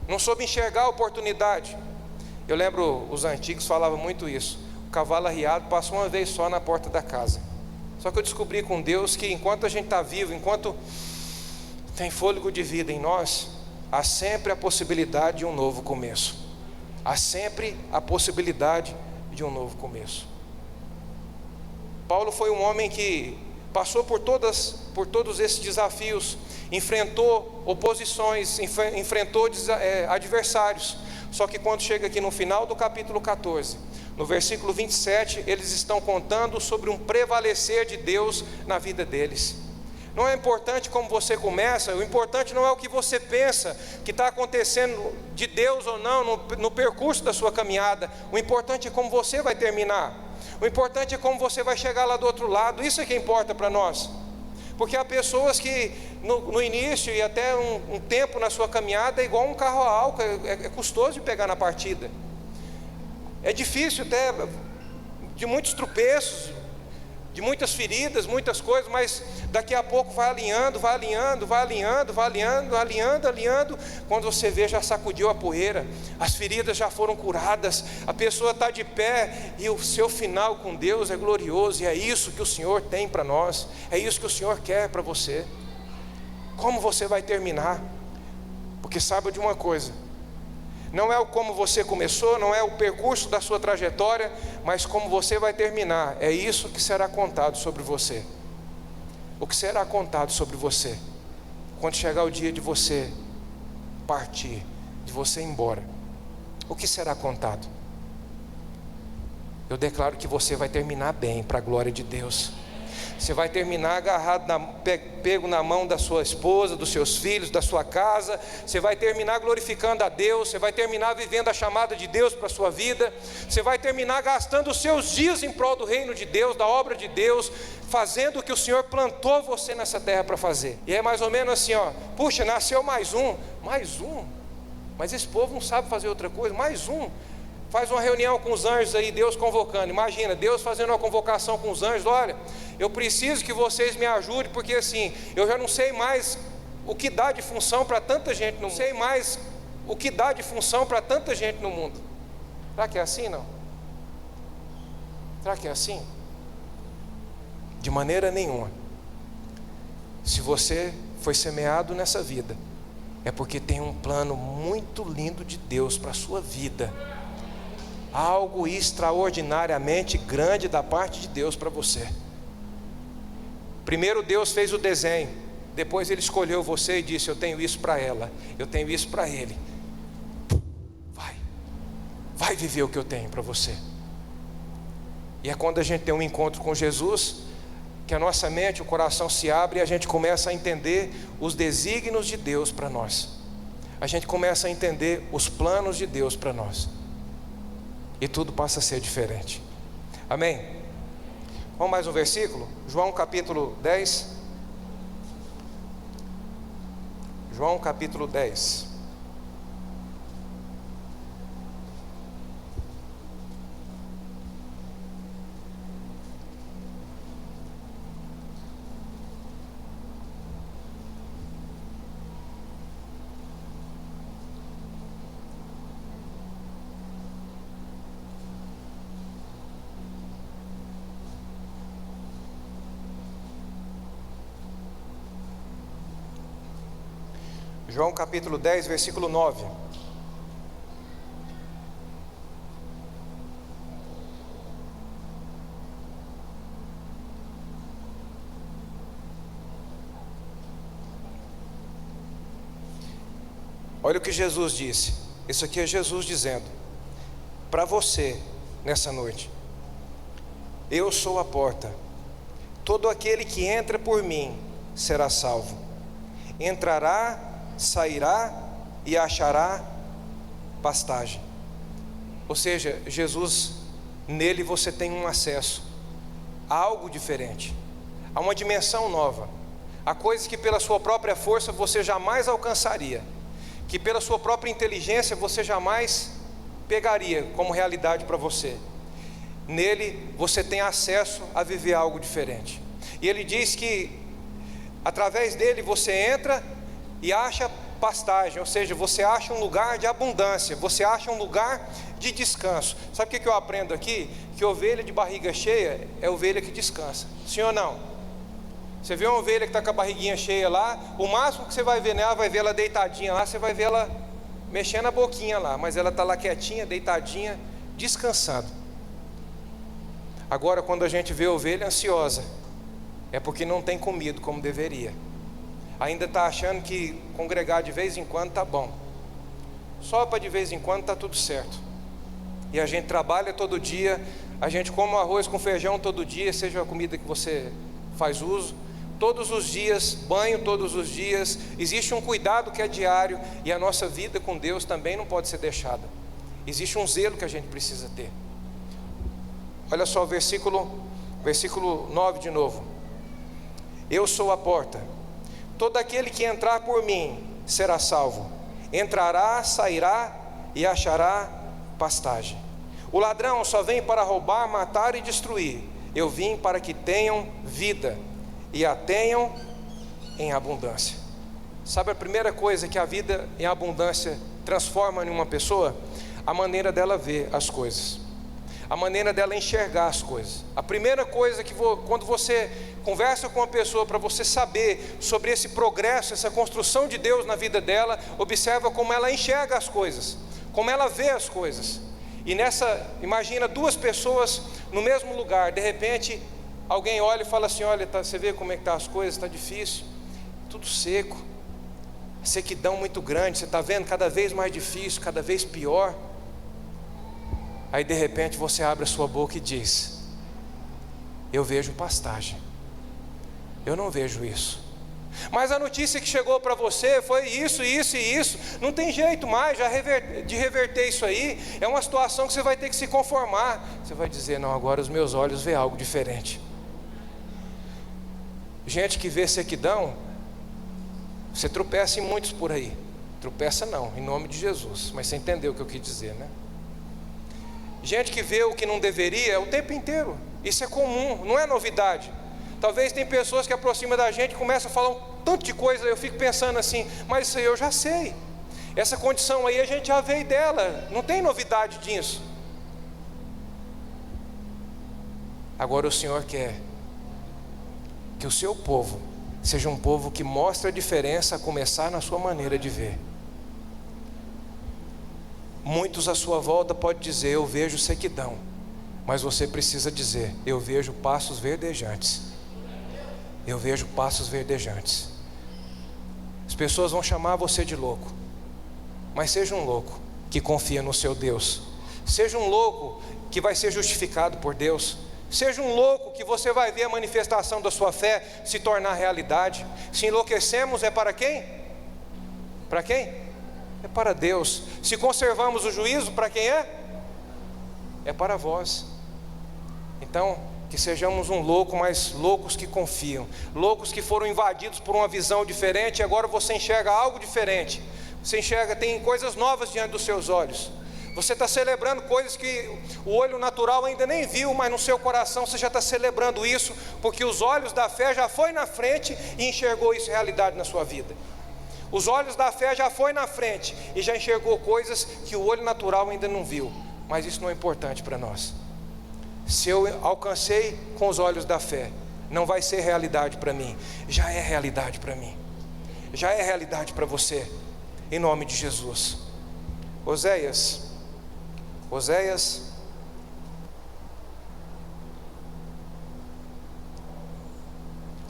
S2: Não soube enxergar a oportunidade. Eu lembro, os antigos falavam muito isso: o cavalo arriado passa uma vez só na porta da casa. Só que eu descobri com Deus que enquanto a gente está vivo, enquanto tem fôlego de vida em nós, há sempre a possibilidade de um novo começo. Há sempre a possibilidade de um novo começo. Paulo foi um homem que passou por todos esses desafios, enfrentou oposições, enfrentou adversários. Só que quando chega aqui no final do capítulo 14, no versículo 27, eles estão contando sobre um prevalecer de Deus na vida deles. Não é importante como você começa, o importante não é o que você pensa que está acontecendo de Deus ou não no percurso da sua caminhada. O importante é como você vai terminar. O importante é como você vai chegar lá do outro lado. Isso é que importa para nós. Porque há pessoas que no início e até um tempo na sua caminhada é igual um carro a álcool, é custoso de pegar na partida. É difícil até, de muitos tropeços, de muitas feridas, muitas coisas, mas daqui a pouco vai alinhando, alinhando. Quando você vê, já sacudiu a poeira, as feridas já foram curadas, a pessoa está de pé e o seu final com Deus é glorioso. E é isso que o Senhor tem para nós, é isso que o Senhor quer para você. Como você vai terminar? Porque saiba de uma coisa: não é o como você começou, não é o percurso da sua trajetória, mas como você vai terminar. É isso que será contado sobre você. O que será contado sobre você quando chegar o dia de você partir, de você ir embora? O que será contado? Eu declaro que você vai terminar bem, para a glória de Deus. Você vai terminar agarrado, pego na mão da sua esposa, dos seus filhos, da sua casa. Você vai terminar glorificando a Deus. Você vai terminar vivendo a chamada de Deus para a sua vida. Você vai terminar gastando os seus dias em prol do reino de Deus, da obra de Deus, fazendo o que o Senhor plantou você nessa terra para fazer. E é mais ou menos assim, ó: puxa, nasceu mais um, mas esse povo não sabe fazer outra coisa, mais um. Faz uma reunião com os anjos aí, Deus convocando. Imagina, Deus fazendo uma convocação com os anjos: olha, eu preciso que vocês me ajudem, porque assim, eu já não sei mais o que dá de função para tanta gente no mundo. Será que é assim, não? Será que é assim? De maneira nenhuma. Se você foi semeado nessa vida, é porque tem um plano muito lindo de Deus para a sua vida. Algo extraordinariamente grande da parte de Deus para você. Primeiro Deus fez o desenho, depois Ele escolheu você e disse: eu tenho isso para ela, eu tenho isso para ele. Vai viver o que eu tenho para você. E é quando a gente tem um encontro com Jesus que a nossa mente, o coração se abre e a gente começa a entender os desígnios de Deus para nós. A gente começa a entender os planos de Deus para nós. E tudo passa a ser diferente. Amém? Vamos mais um versículo? João capítulo 10. João capítulo 10. João capítulo 10, versículo 9. Olha o que Jesus disse. Isso aqui é Jesus dizendo para você nessa noite: eu sou a porta. Todo aquele que entra por mim será salvo. Entrará, sairá e achará pastagem. Ou seja, Jesus, nele você tem um acesso a algo diferente, a uma dimensão nova, a coisas que pela sua própria força você jamais alcançaria, que pela sua própria inteligência você jamais pegaria como realidade para você. Nele você tem acesso a viver algo diferente. E ele diz que através dele você entra e acha pastagem, ou seja, você acha um lugar de abundância, você acha um lugar de descanso. Sabe o que eu aprendo aqui? Que ovelha de barriga cheia é ovelha que descansa. Sim ou não? Você vê uma ovelha que está com a barriguinha cheia lá, o máximo que você vai ver nela, vai ver ela deitadinha lá, você vai ver ela mexendo a boquinha lá, mas ela está lá quietinha, deitadinha, descansando. Agora, quando a gente vê ovelha ansiosa, é porque não tem comido como deveria. Ainda está achando que congregar de vez em quando está bom, só para de vez em quando está tudo certo. E a gente trabalha todo dia, a gente come arroz com feijão todo dia, seja a comida que você faz uso, todos os dias, banho todos os dias. Existe um cuidado que é diário, e a nossa vida com Deus também não pode ser deixada. Existe um zelo que a gente precisa ter. Olha só o versículo 9 de novo. Eu sou a porta. Todo aquele que entrar por mim será salvo. Entrará, sairá e achará pastagem. O ladrão só vem para roubar, matar e destruir. Eu vim para que tenham vida e a tenham em abundância. Sabe a primeira coisa que a vida em abundância transforma em uma pessoa? A maneira dela ver as coisas, a maneira dela enxergar as coisas. A primeira coisa que quando você conversa com uma pessoa para você saber sobre esse progresso, essa construção de Deus na vida dela, observa como ela enxerga as coisas, como ela vê as coisas. E imagina duas pessoas no mesmo lugar, de repente alguém olha e fala assim: olha, você vê como é que estão as coisas, está difícil, tudo seco, sequidão muito grande, você está vendo cada vez mais difícil, cada vez pior. Aí de repente você abre a sua boca e diz: eu vejo pastagem. Eu não vejo isso. Mas a notícia que chegou para você foi isso, isso e isso. Não tem jeito mais de reverter isso aí. É uma situação que você vai ter que se conformar. Você vai dizer: não, agora os meus olhos veem algo diferente. Gente que vê sequidão, você tropeça em muitos por aí. Tropeça não, em nome de Jesus. Mas você entendeu o que eu quis dizer, né? Gente que vê o que não deveria o tempo inteiro. Isso é comum, não é novidade. Talvez tem pessoas que aproximam da gente e começam a falar um tanto de coisa. Eu fico pensando assim: mas isso aí eu já sei. Essa condição aí a gente já veio dela. Não tem novidade disso. Agora o Senhor quer que o seu povo seja um povo que mostre a diferença, a começar na sua maneira de ver. Muitos à sua volta podem dizer: eu vejo sequidão. Mas você precisa dizer: eu vejo passos verdejantes. Eu vejo passos verdejantes. As pessoas vão chamar você de louco, mas seja um louco que confia no seu Deus. Seja um louco que vai ser justificado por Deus. Seja um louco que você vai ver a manifestação da sua fé se tornar realidade. Se enlouquecemos, é para quem? Para quem? É para Deus. Se conservamos o juízo, para quem é? É para vós. Então, que sejamos um louco, mas loucos que confiam, loucos que foram invadidos por uma visão diferente, e agora você enxerga algo diferente. Você enxerga, tem coisas novas diante dos seus olhos. Você está celebrando coisas que o olho natural ainda nem viu, mas no seu coração você já está celebrando isso, porque os olhos da fé já foi na frente e enxergou isso realidade na sua vida. Os olhos da fé já foi na frente e já enxergou coisas que o olho natural ainda não viu. Mas isso não é importante para nós. Se eu alcancei com os olhos da fé, não vai ser realidade para mim. Já é realidade para mim. Já é realidade para você. Em nome de Jesus. Oséias.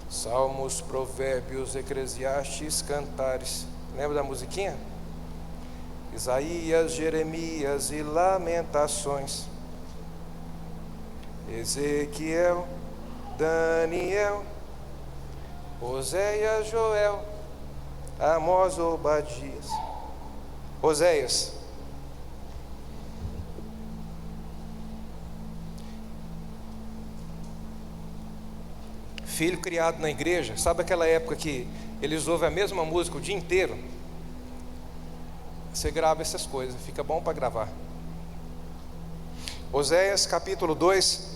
S2: Salmos, Provérbios, Eclesiastes, Cantares. Lembra da musiquinha? Isaías, Jeremias e Lamentações. Ezequiel, Daniel, Oséias, Joel, Amós, Obadias. Oséias. Filho criado na igreja. Sabe aquela época que eles ouvem a mesma música o dia inteiro? Você grava essas coisas, fica bom para gravar. Oséias capítulo 2.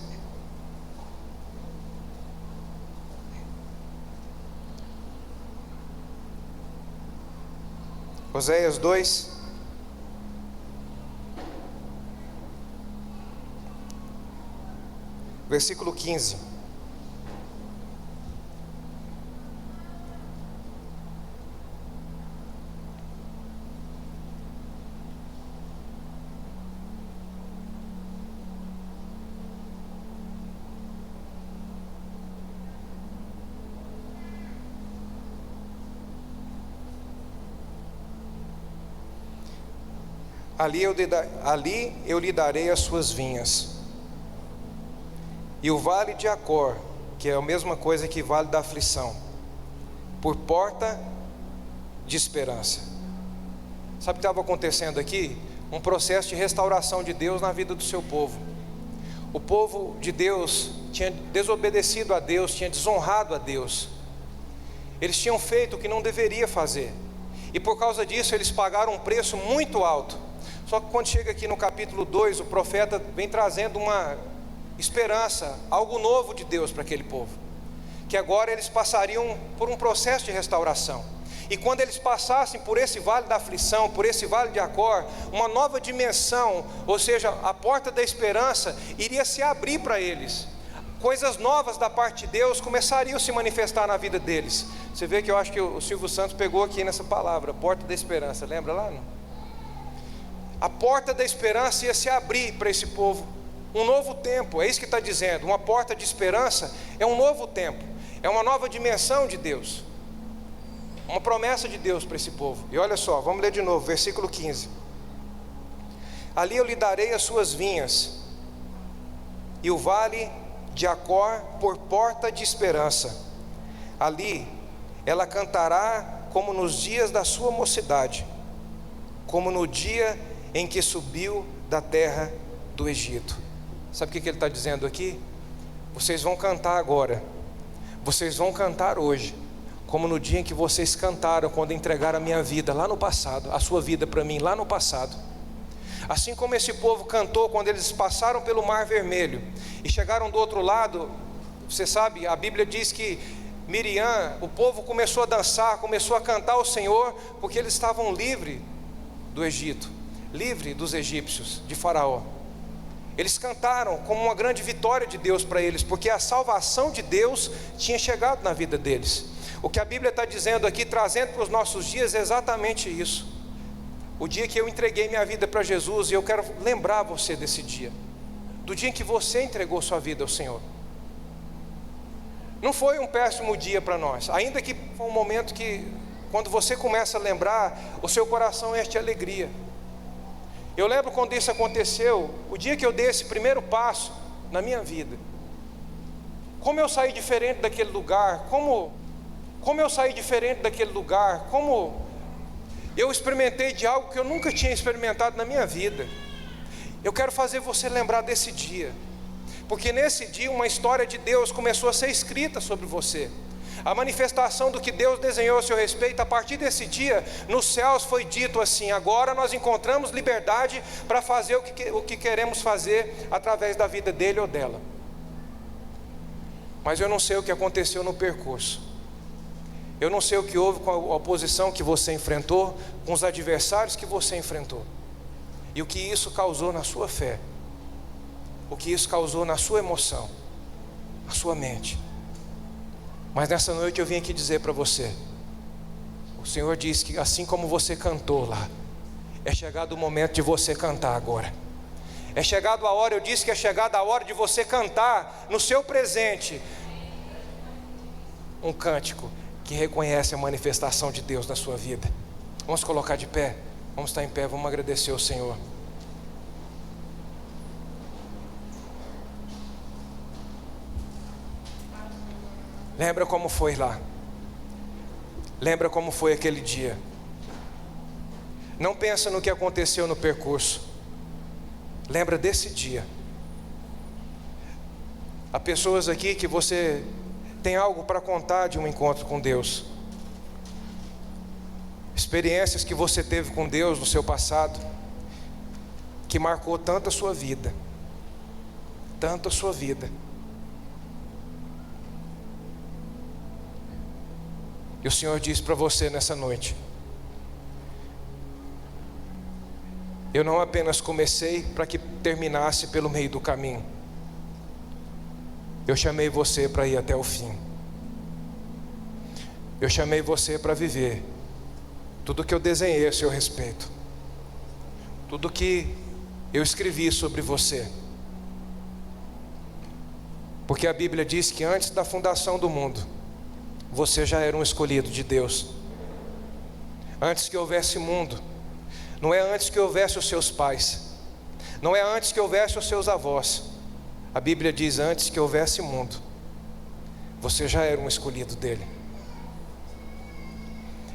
S2: Oséias 2. Versículo 15. Ali eu lhe darei as suas vinhas, e o vale de Acor, que é a mesma coisa que vale da aflição, por porta de esperança. Sabe o que estava acontecendo aqui? Um processo de restauração de Deus na vida do seu povo. O povo de Deus tinha desobedecido a Deus, tinha desonrado a Deus. Eles tinham feito o que não deveria fazer. E por causa disso eles pagaram um preço muito alto. Só que quando chega aqui no capítulo 2, o profeta vem trazendo uma esperança, algo novo de Deus para aquele povo. Que agora eles passariam por um processo de restauração. E quando eles passassem por esse vale da aflição, por esse vale de Acor, uma nova dimensão, ou seja, a porta da esperança iria se abrir para eles. Coisas novas da parte de Deus começariam a se manifestar na vida deles. Você vê que eu acho que o Silvio Santos pegou aqui nessa palavra, porta da esperança, lembra lá? Não? A porta da esperança ia se abrir para esse povo. Um novo tempo, é isso que está dizendo. Uma porta de esperança é um novo tempo, é uma nova dimensão de Deus, uma promessa de Deus para esse povo. E olha só, vamos ler de novo, versículo 15. Ali eu lhe darei as suas vinhas, e o vale de Acor por porta de esperança. Ali ela cantará como nos dias da sua mocidade, como no dia em que subiu da terra do Egito. Sabe o que ele está dizendo aqui? Vocês vão cantar agora, vocês vão cantar hoje, como no dia em que vocês cantaram quando entregaram a minha vida lá no passado, a sua vida para mim lá no passado. Assim como esse povo cantou quando eles passaram pelo Mar Vermelho e chegaram do outro lado. Você sabe, a Bíblia diz que Miriam, o povo começou a dançar, começou a cantar ao Senhor, porque eles estavam livres do Egito, livre dos egípcios, de Faraó. Eles cantaram como uma grande vitória de Deus para eles, porque a salvação de Deus tinha chegado na vida deles. O que a Bíblia está dizendo aqui, trazendo para os nossos dias, é exatamente isso. O dia que eu entreguei minha vida para Jesus, e eu quero lembrar você desse dia, do dia em que você entregou sua vida ao Senhor. Não foi um péssimo dia para nós, ainda que foi um momento que, quando você começa a lembrar, o seu coração enche de alegria. Eu lembro quando isso aconteceu, o dia que eu dei esse primeiro passo na minha vida. Como eu saí diferente daquele lugar, como eu saí diferente daquele lugar, como eu experimentei de algo que eu nunca tinha experimentado na minha vida. Eu quero fazer você lembrar desse dia, porque nesse dia uma história de Deus começou a ser escrita sobre você. A manifestação do que Deus desenhou a seu respeito, a partir desse dia, nos céus foi dito assim: agora nós encontramos liberdade para fazer o que queremos fazer através da vida dele ou dela. Mas eu não sei o que aconteceu no percurso. Eu não sei o que houve com a oposição que você enfrentou, com os adversários que você enfrentou, e o que isso causou na sua fé, o que isso causou na sua emoção, na sua mente. Mas nessa noite eu vim aqui dizer para você: o Senhor diz que assim como você cantou lá, é chegado o momento de você cantar agora. É chegado a hora, eu disse que é chegada a hora de você cantar no seu presente um cântico que reconhece a manifestação de Deus na sua vida. Vamos colocar de pé, vamos estar em pé, vamos agradecer ao Senhor. Lembra como foi lá, lembra como foi aquele dia. Não pensa no que aconteceu no percurso, lembra desse dia. Há pessoas aqui que você tem algo para contar de um encontro com Deus, experiências que você teve com Deus no seu passado, que marcou tanto a sua vida, tanto a sua vida. E o Senhor diz para você nessa noite: eu não apenas comecei para que terminasse pelo meio do caminho, eu chamei você para ir até o fim. Eu chamei você para viver tudo que eu desenhei a seu respeito, tudo que eu escrevi sobre você. Porque a Bíblia diz que antes da fundação do mundo, você já era um escolhido de Deus. Antes que houvesse mundo, não é antes que houvesse os seus pais, não é antes que houvesse os seus avós. A Bíblia diz: antes que houvesse mundo, você já era um escolhido dele.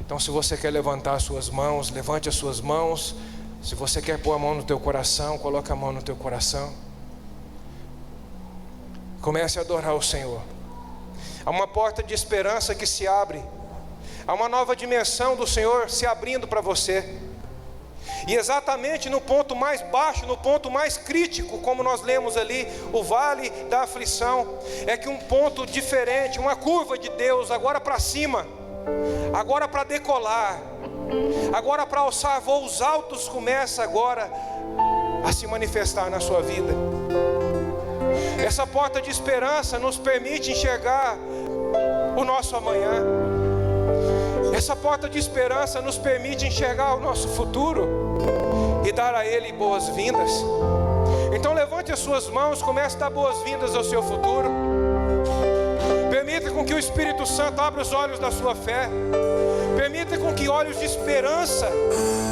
S2: Então, se você quer levantar as suas mãos, levante as suas mãos. Se você quer pôr a mão no teu coração, coloque a mão no teu coração. Comece a adorar o Senhor. Há uma porta de esperança que se abre Há uma nova dimensão do Senhor se abrindo para você. E exatamente no ponto mais baixo, no ponto mais crítico, como nós lemos ali, o vale da aflição, é que um ponto diferente, uma curva de Deus, agora para cima, agora para decolar, agora para alçar voos altos, começa agora a se manifestar na sua vida. Essa porta de esperança nos permite enxergar o nosso amanhã. Essa porta de esperança nos permite enxergar o nosso futuro e dar a Ele boas-vindas. Então levante as suas mãos, comece a dar boas-vindas ao seu futuro. Permita com que o Espírito Santo abra os olhos da sua fé. Permita com que olhos de esperança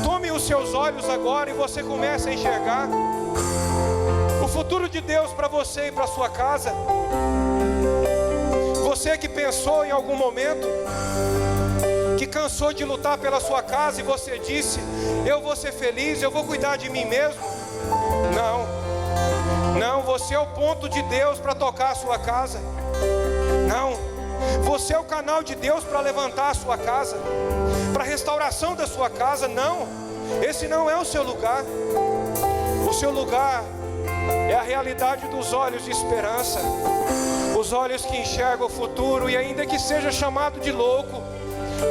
S2: tomem os seus olhos agora e você comece a enxergar o futuro de Deus para você e para a sua casa. Você que pensou em algum momento, que cansou de lutar pela sua casa e você disse: eu vou ser feliz, eu vou cuidar de mim mesmo. Não, você é o ponto de Deus para tocar a sua casa. Não, você é o canal de Deus para levantar a sua casa, para a restauração da sua casa. Não, esse não é o seu lugar. O seu lugar é a realidade dos olhos de esperança, os olhos que enxergam o futuro, e ainda que seja chamado de louco,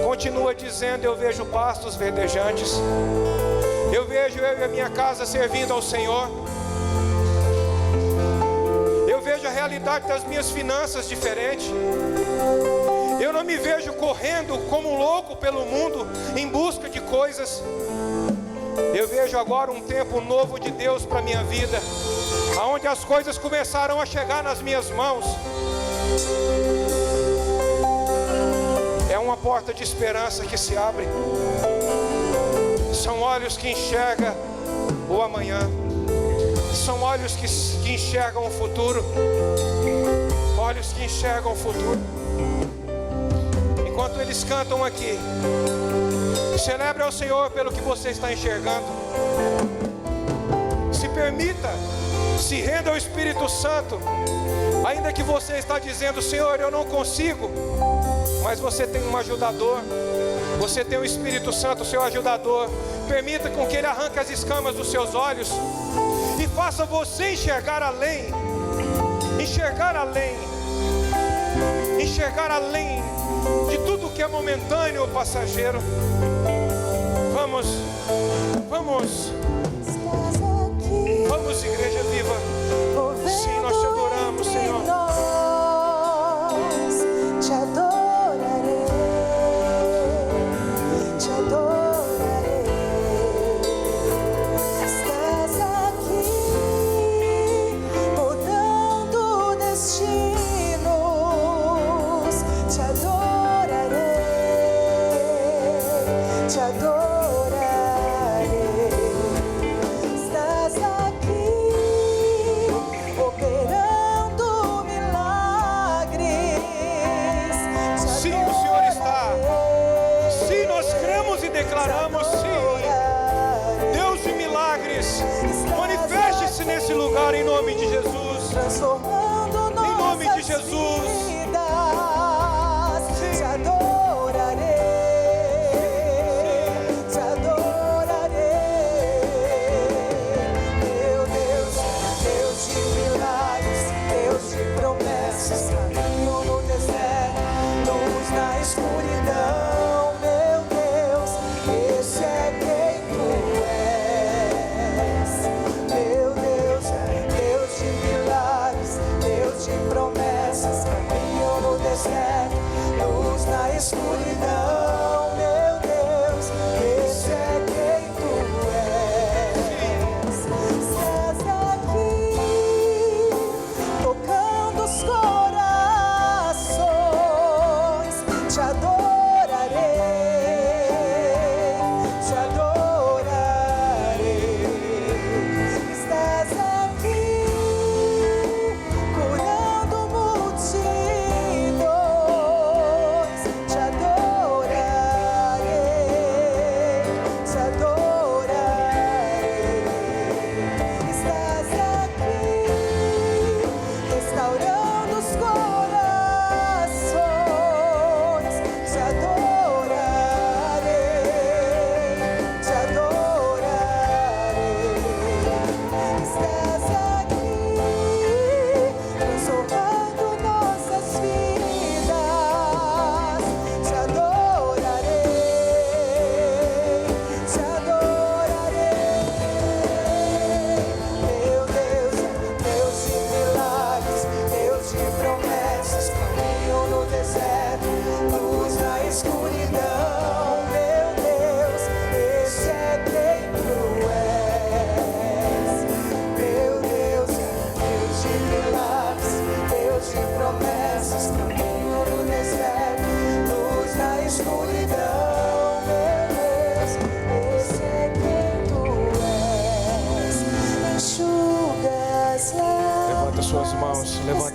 S2: continua dizendo: eu vejo pastos verdejantes, eu vejo eu e a minha casa servindo ao Senhor, eu vejo a realidade das minhas finanças diferente, eu não me vejo correndo como um louco pelo mundo em busca de coisas. Eu vejo agora um tempo novo de Deus para a minha vida, aonde as coisas começaram a chegar nas minhas mãos. É uma porta de esperança que se abre. São olhos que enxergam o amanhã. São olhos que enxergam o futuro. Olhos que enxergam o futuro. Enquanto eles cantam aqui, celebre ao Senhor pelo que você está enxergando. Se permita, se renda ao Espírito Santo. Ainda que você está dizendo: Senhor, eu não consigo, mas você tem um ajudador. Você tem o Espírito Santo, seu ajudador. Permita com que Ele arranque as escamas dos seus olhos e faça você enxergar além. Enxergar além. Enxergar além de tudo que é momentâneo ou passageiro. Vamos, igreja viva. Sim, nós te adoramos, Senhor.
S3: Te adorarei, te adorarei. Estás aqui, mudando destinos. Te adorarei, te adorarei. Estás aqui, operando milagres.
S2: Sim, o Senhor está. Sim, nós cremos e declaramos: sim, Deus de milagres, manifeste-se nesse lugar em nome de Jesus.
S3: Transformando
S2: Em nome de
S3: nossas
S2: Jesus.
S3: vidas. Te adorarei, te adorarei. Meu Deus, Deus de milagres, Deus de promessas, caminho no deserto, luz na escuridão. Meu Deus, esse é quem tu és. Meu Deus, Deus de milagres, Deus de promessas, caminho no deserto, luz na escuridão. Meu Deus, esse é quem tu és. Estás aqui, tocando os corações. Te adorarei, te adorarei. Estás aqui, curando multidões. Te adorarei, te adorarei. Estás aqui, restaurando os corações. Te adorarei,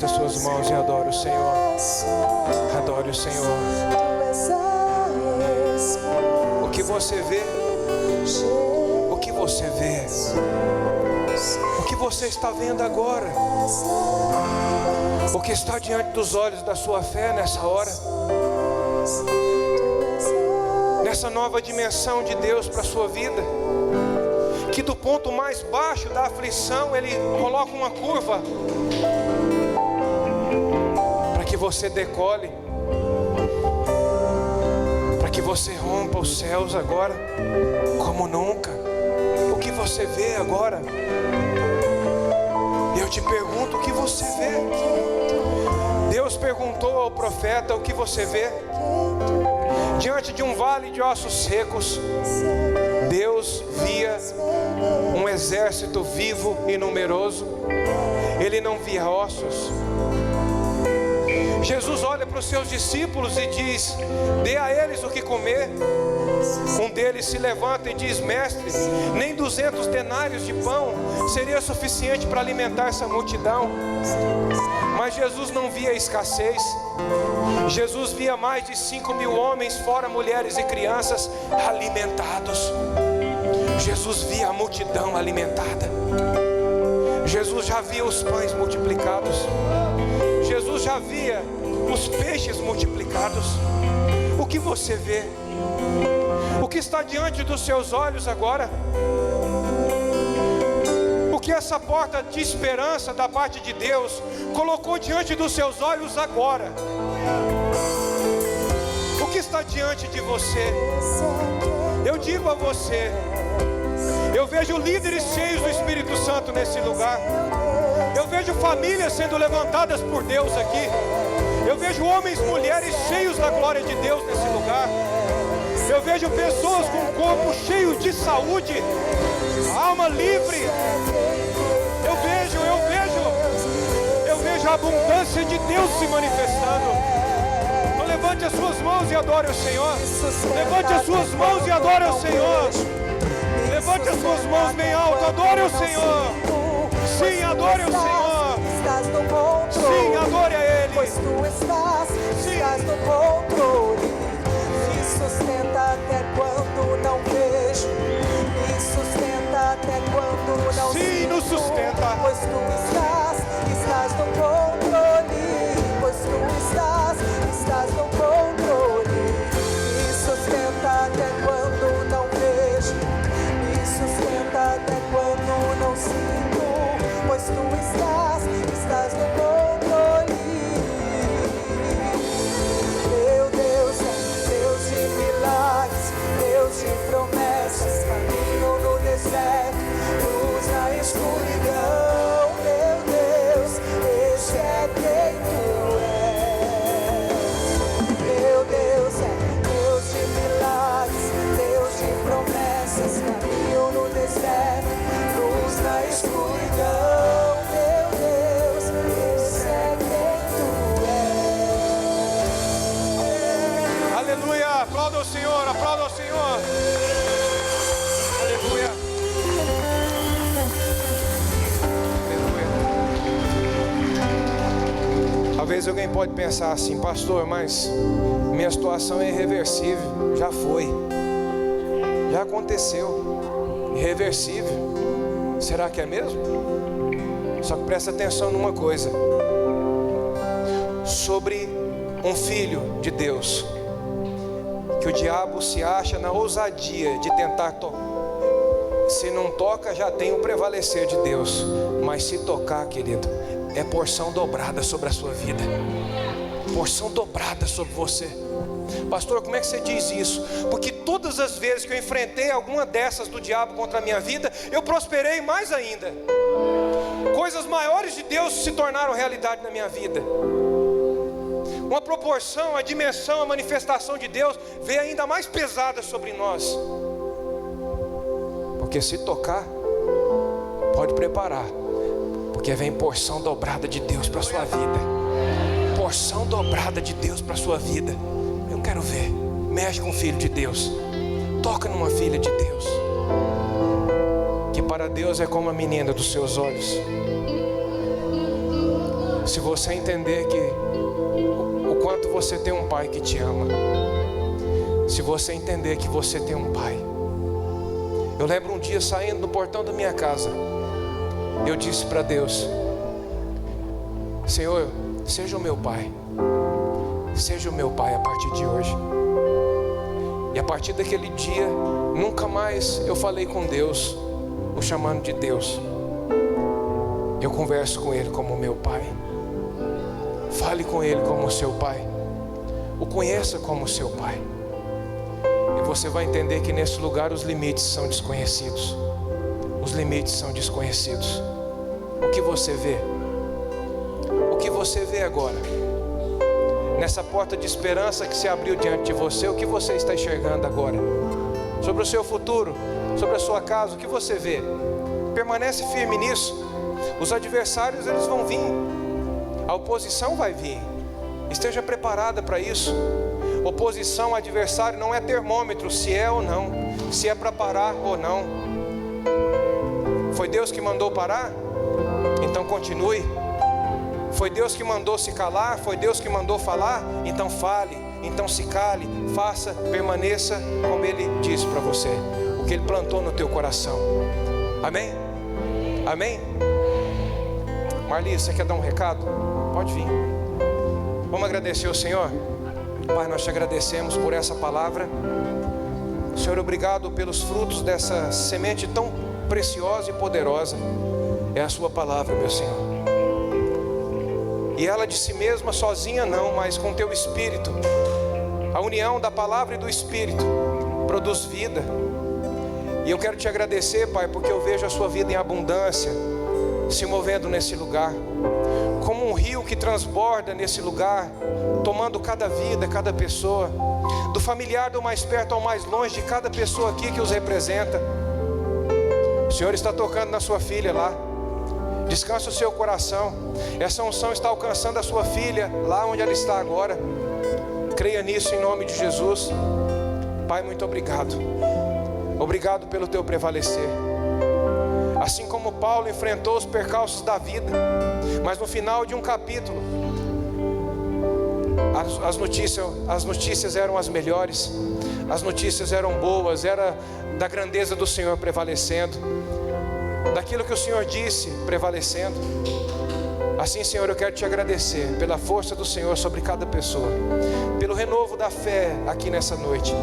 S2: Levanta suas mãos e adore o Senhor. Adore o Senhor. O que você vê? O que você vê? O que você está vendo agora? O que está diante dos olhos da sua fé nessa hora? Nessa nova dimensão de Deus para a sua vida? Que do ponto mais baixo da aflição Ele coloca uma curva para que você decole, para que você rompa os céus agora como nunca. O que você vê agora? Eu te pergunto, o que você vê? Deus perguntou ao profeta: o que você vê? Diante de um vale de ossos secos, Deus via um exército vivo e numeroso. Ele não via ossos. Jesus olha para os seus discípulos e diz: dê a eles o que comer. Um deles se levanta e diz: mestre, nem 200 denários de pão seria suficiente para alimentar essa multidão. Mas Jesus não via escassez. Jesus via mais de 5.000 homens, fora mulheres e crianças, alimentados. Jesus via a multidão alimentada. Jesus já via os pães multiplicados. Jesus já via os peixes multiplicados. O que você vê? O que está diante dos seus olhos agora? O que essa porta de esperança da parte de Deus colocou diante dos seus olhos agora? O que está diante de você? Eu digo a você, eu vejo líderes cheios do Espírito Santo nesse lugar. Eu vejo famílias sendo levantadas por Deus aqui. Eu vejo homens e mulheres cheios da glória de Deus nesse lugar. Eu vejo pessoas com o corpo cheio de saúde, alma livre. Eu vejo a abundância de Deus se manifestando. Então levante as suas mãos e adore o Senhor. Levante as suas mãos e adore o Senhor. Levante as suas mãos bem alto, adore o Senhor. Sim, adore o Senhor. Sim, adore a Ele.
S3: Pois tu estás no controle. Me sustenta até quando não vejo. Me sustenta até quando não
S2: Sim,
S3: sinto.
S2: nos sustenta.
S3: Pois tu estás no controle. Pois tu estás no controle. Me sustenta até quando não vejo. Me sustenta até quando não sinto. Pois tu estás no controle. Meu Deus é Deus de milagres, Deus de promessas, caminho no deserto, luz na escuridão. Meu Deus, esse é quem tu és. Meu Deus é Deus de milagres, Deus de promessas, caminho no deserto, luz na escuridão. Meu Deus, esse é quem tu és.
S2: Aleluia, aplauda o Senhor, aplauda o Senhor. Aleluia. Aleluia. Talvez alguém pode pensar assim: pastor, mas minha situação é irreversível. Já foi, já aconteceu, irreversível. Será que é mesmo? Só que presta atenção numa coisa: sobre um filho de Deus, que o diabo se acha na ousadia de tentar tocar. Se não toca, já tem o prevalecer de Deus. Mas se tocar, querido, é porção dobrada sobre a sua vida. Porção dobrada sobre você. Pastor, como é que você diz isso? Porque todas as vezes que eu enfrentei alguma dessas do diabo contra a minha vida, eu prosperei mais ainda. Coisas maiores de Deus se tornaram realidade na minha vida. Uma proporção, a dimensão, a manifestação de Deus veio ainda mais pesada sobre nós. Porque se tocar, pode preparar, porque vem porção dobrada de Deus para a sua vida. Porção dobrada de Deus para a sua vida. Eu quero ver. Mexe com o filho de Deus. Toca numa filha de Deus, que para Deus é como a menina dos seus olhos. Se você entender que o quanto você tem um pai que te ama, se você entender que você tem um pai. Eu lembro um dia saindo do portão da minha casa, eu disse para Deus: Senhor, seja o meu pai, seja o meu pai a partir de hoje. E a partir daquele dia, nunca mais eu falei com Deus, o chamando de Deus. Eu converso com Ele como meu pai. Fale com Ele como seu pai. O conheça como seu pai. E você vai entender que nesse lugar os limites são desconhecidos. Os limites são desconhecidos. O que você vê? O que você vê agora? Nessa porta de esperança que se abriu diante de você, o que você está enxergando agora? Sobre o seu futuro, sobre a sua casa, o que você vê? Permanece firme nisso. Os adversários, eles vão vir. A oposição vai vir. Esteja preparada para isso. Oposição, adversário não é termômetro se é ou não, se é para parar ou não. Foi Deus que mandou parar? Então continue. Foi Deus que mandou se calar? Foi Deus que mandou falar? Então fale, então se cale, faça, permaneça como Ele disse para você, o que Ele plantou no teu coração. Amém? Amém? Marli, você quer dar um recado? Pode vir. Vamos agradecer ao Senhor. Pai, nós te agradecemos por essa palavra. Senhor, obrigado pelos frutos dessa semente tão preciosa e poderosa. É a sua palavra, meu Senhor. E ela de si mesma sozinha não, mas com teu Espírito. A união da palavra e do Espírito produz vida. E eu quero te agradecer, Pai, porque eu vejo a sua vida em abundância se movendo nesse lugar, como um rio que transborda nesse lugar, tomando cada vida, cada pessoa, do familiar do mais perto ao mais longe, de cada pessoa aqui que os representa. O Senhor está tocando na sua filha lá. Descansa o seu coração. Essa unção está alcançando a sua filha lá onde ela está agora. Creia nisso em nome de Jesus. Pai, muito obrigado. Obrigado pelo teu prevalecer. Assim como Paulo enfrentou os percalços da vida, mas no final de um capítulo, as notícias eram as melhores, as notícias eram boas, era da grandeza do Senhor prevalecendo, daquilo que o Senhor disse prevalecendo. Assim, Senhor, eu quero te agradecer pela força do Senhor sobre cada pessoa, pelo renovo da fé aqui nessa noite,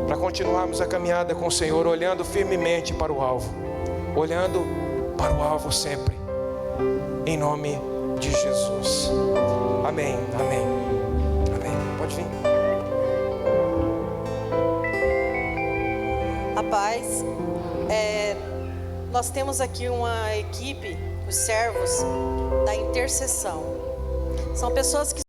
S2: para continuarmos a caminhada com o Senhor, olhando firmemente para o alvo, olhando para o alvo sempre, em nome de Jesus. Amém, amém, amém. Pode vir.
S4: Rapaz, nós temos aqui uma equipe, os servos da intercessão. São pessoas que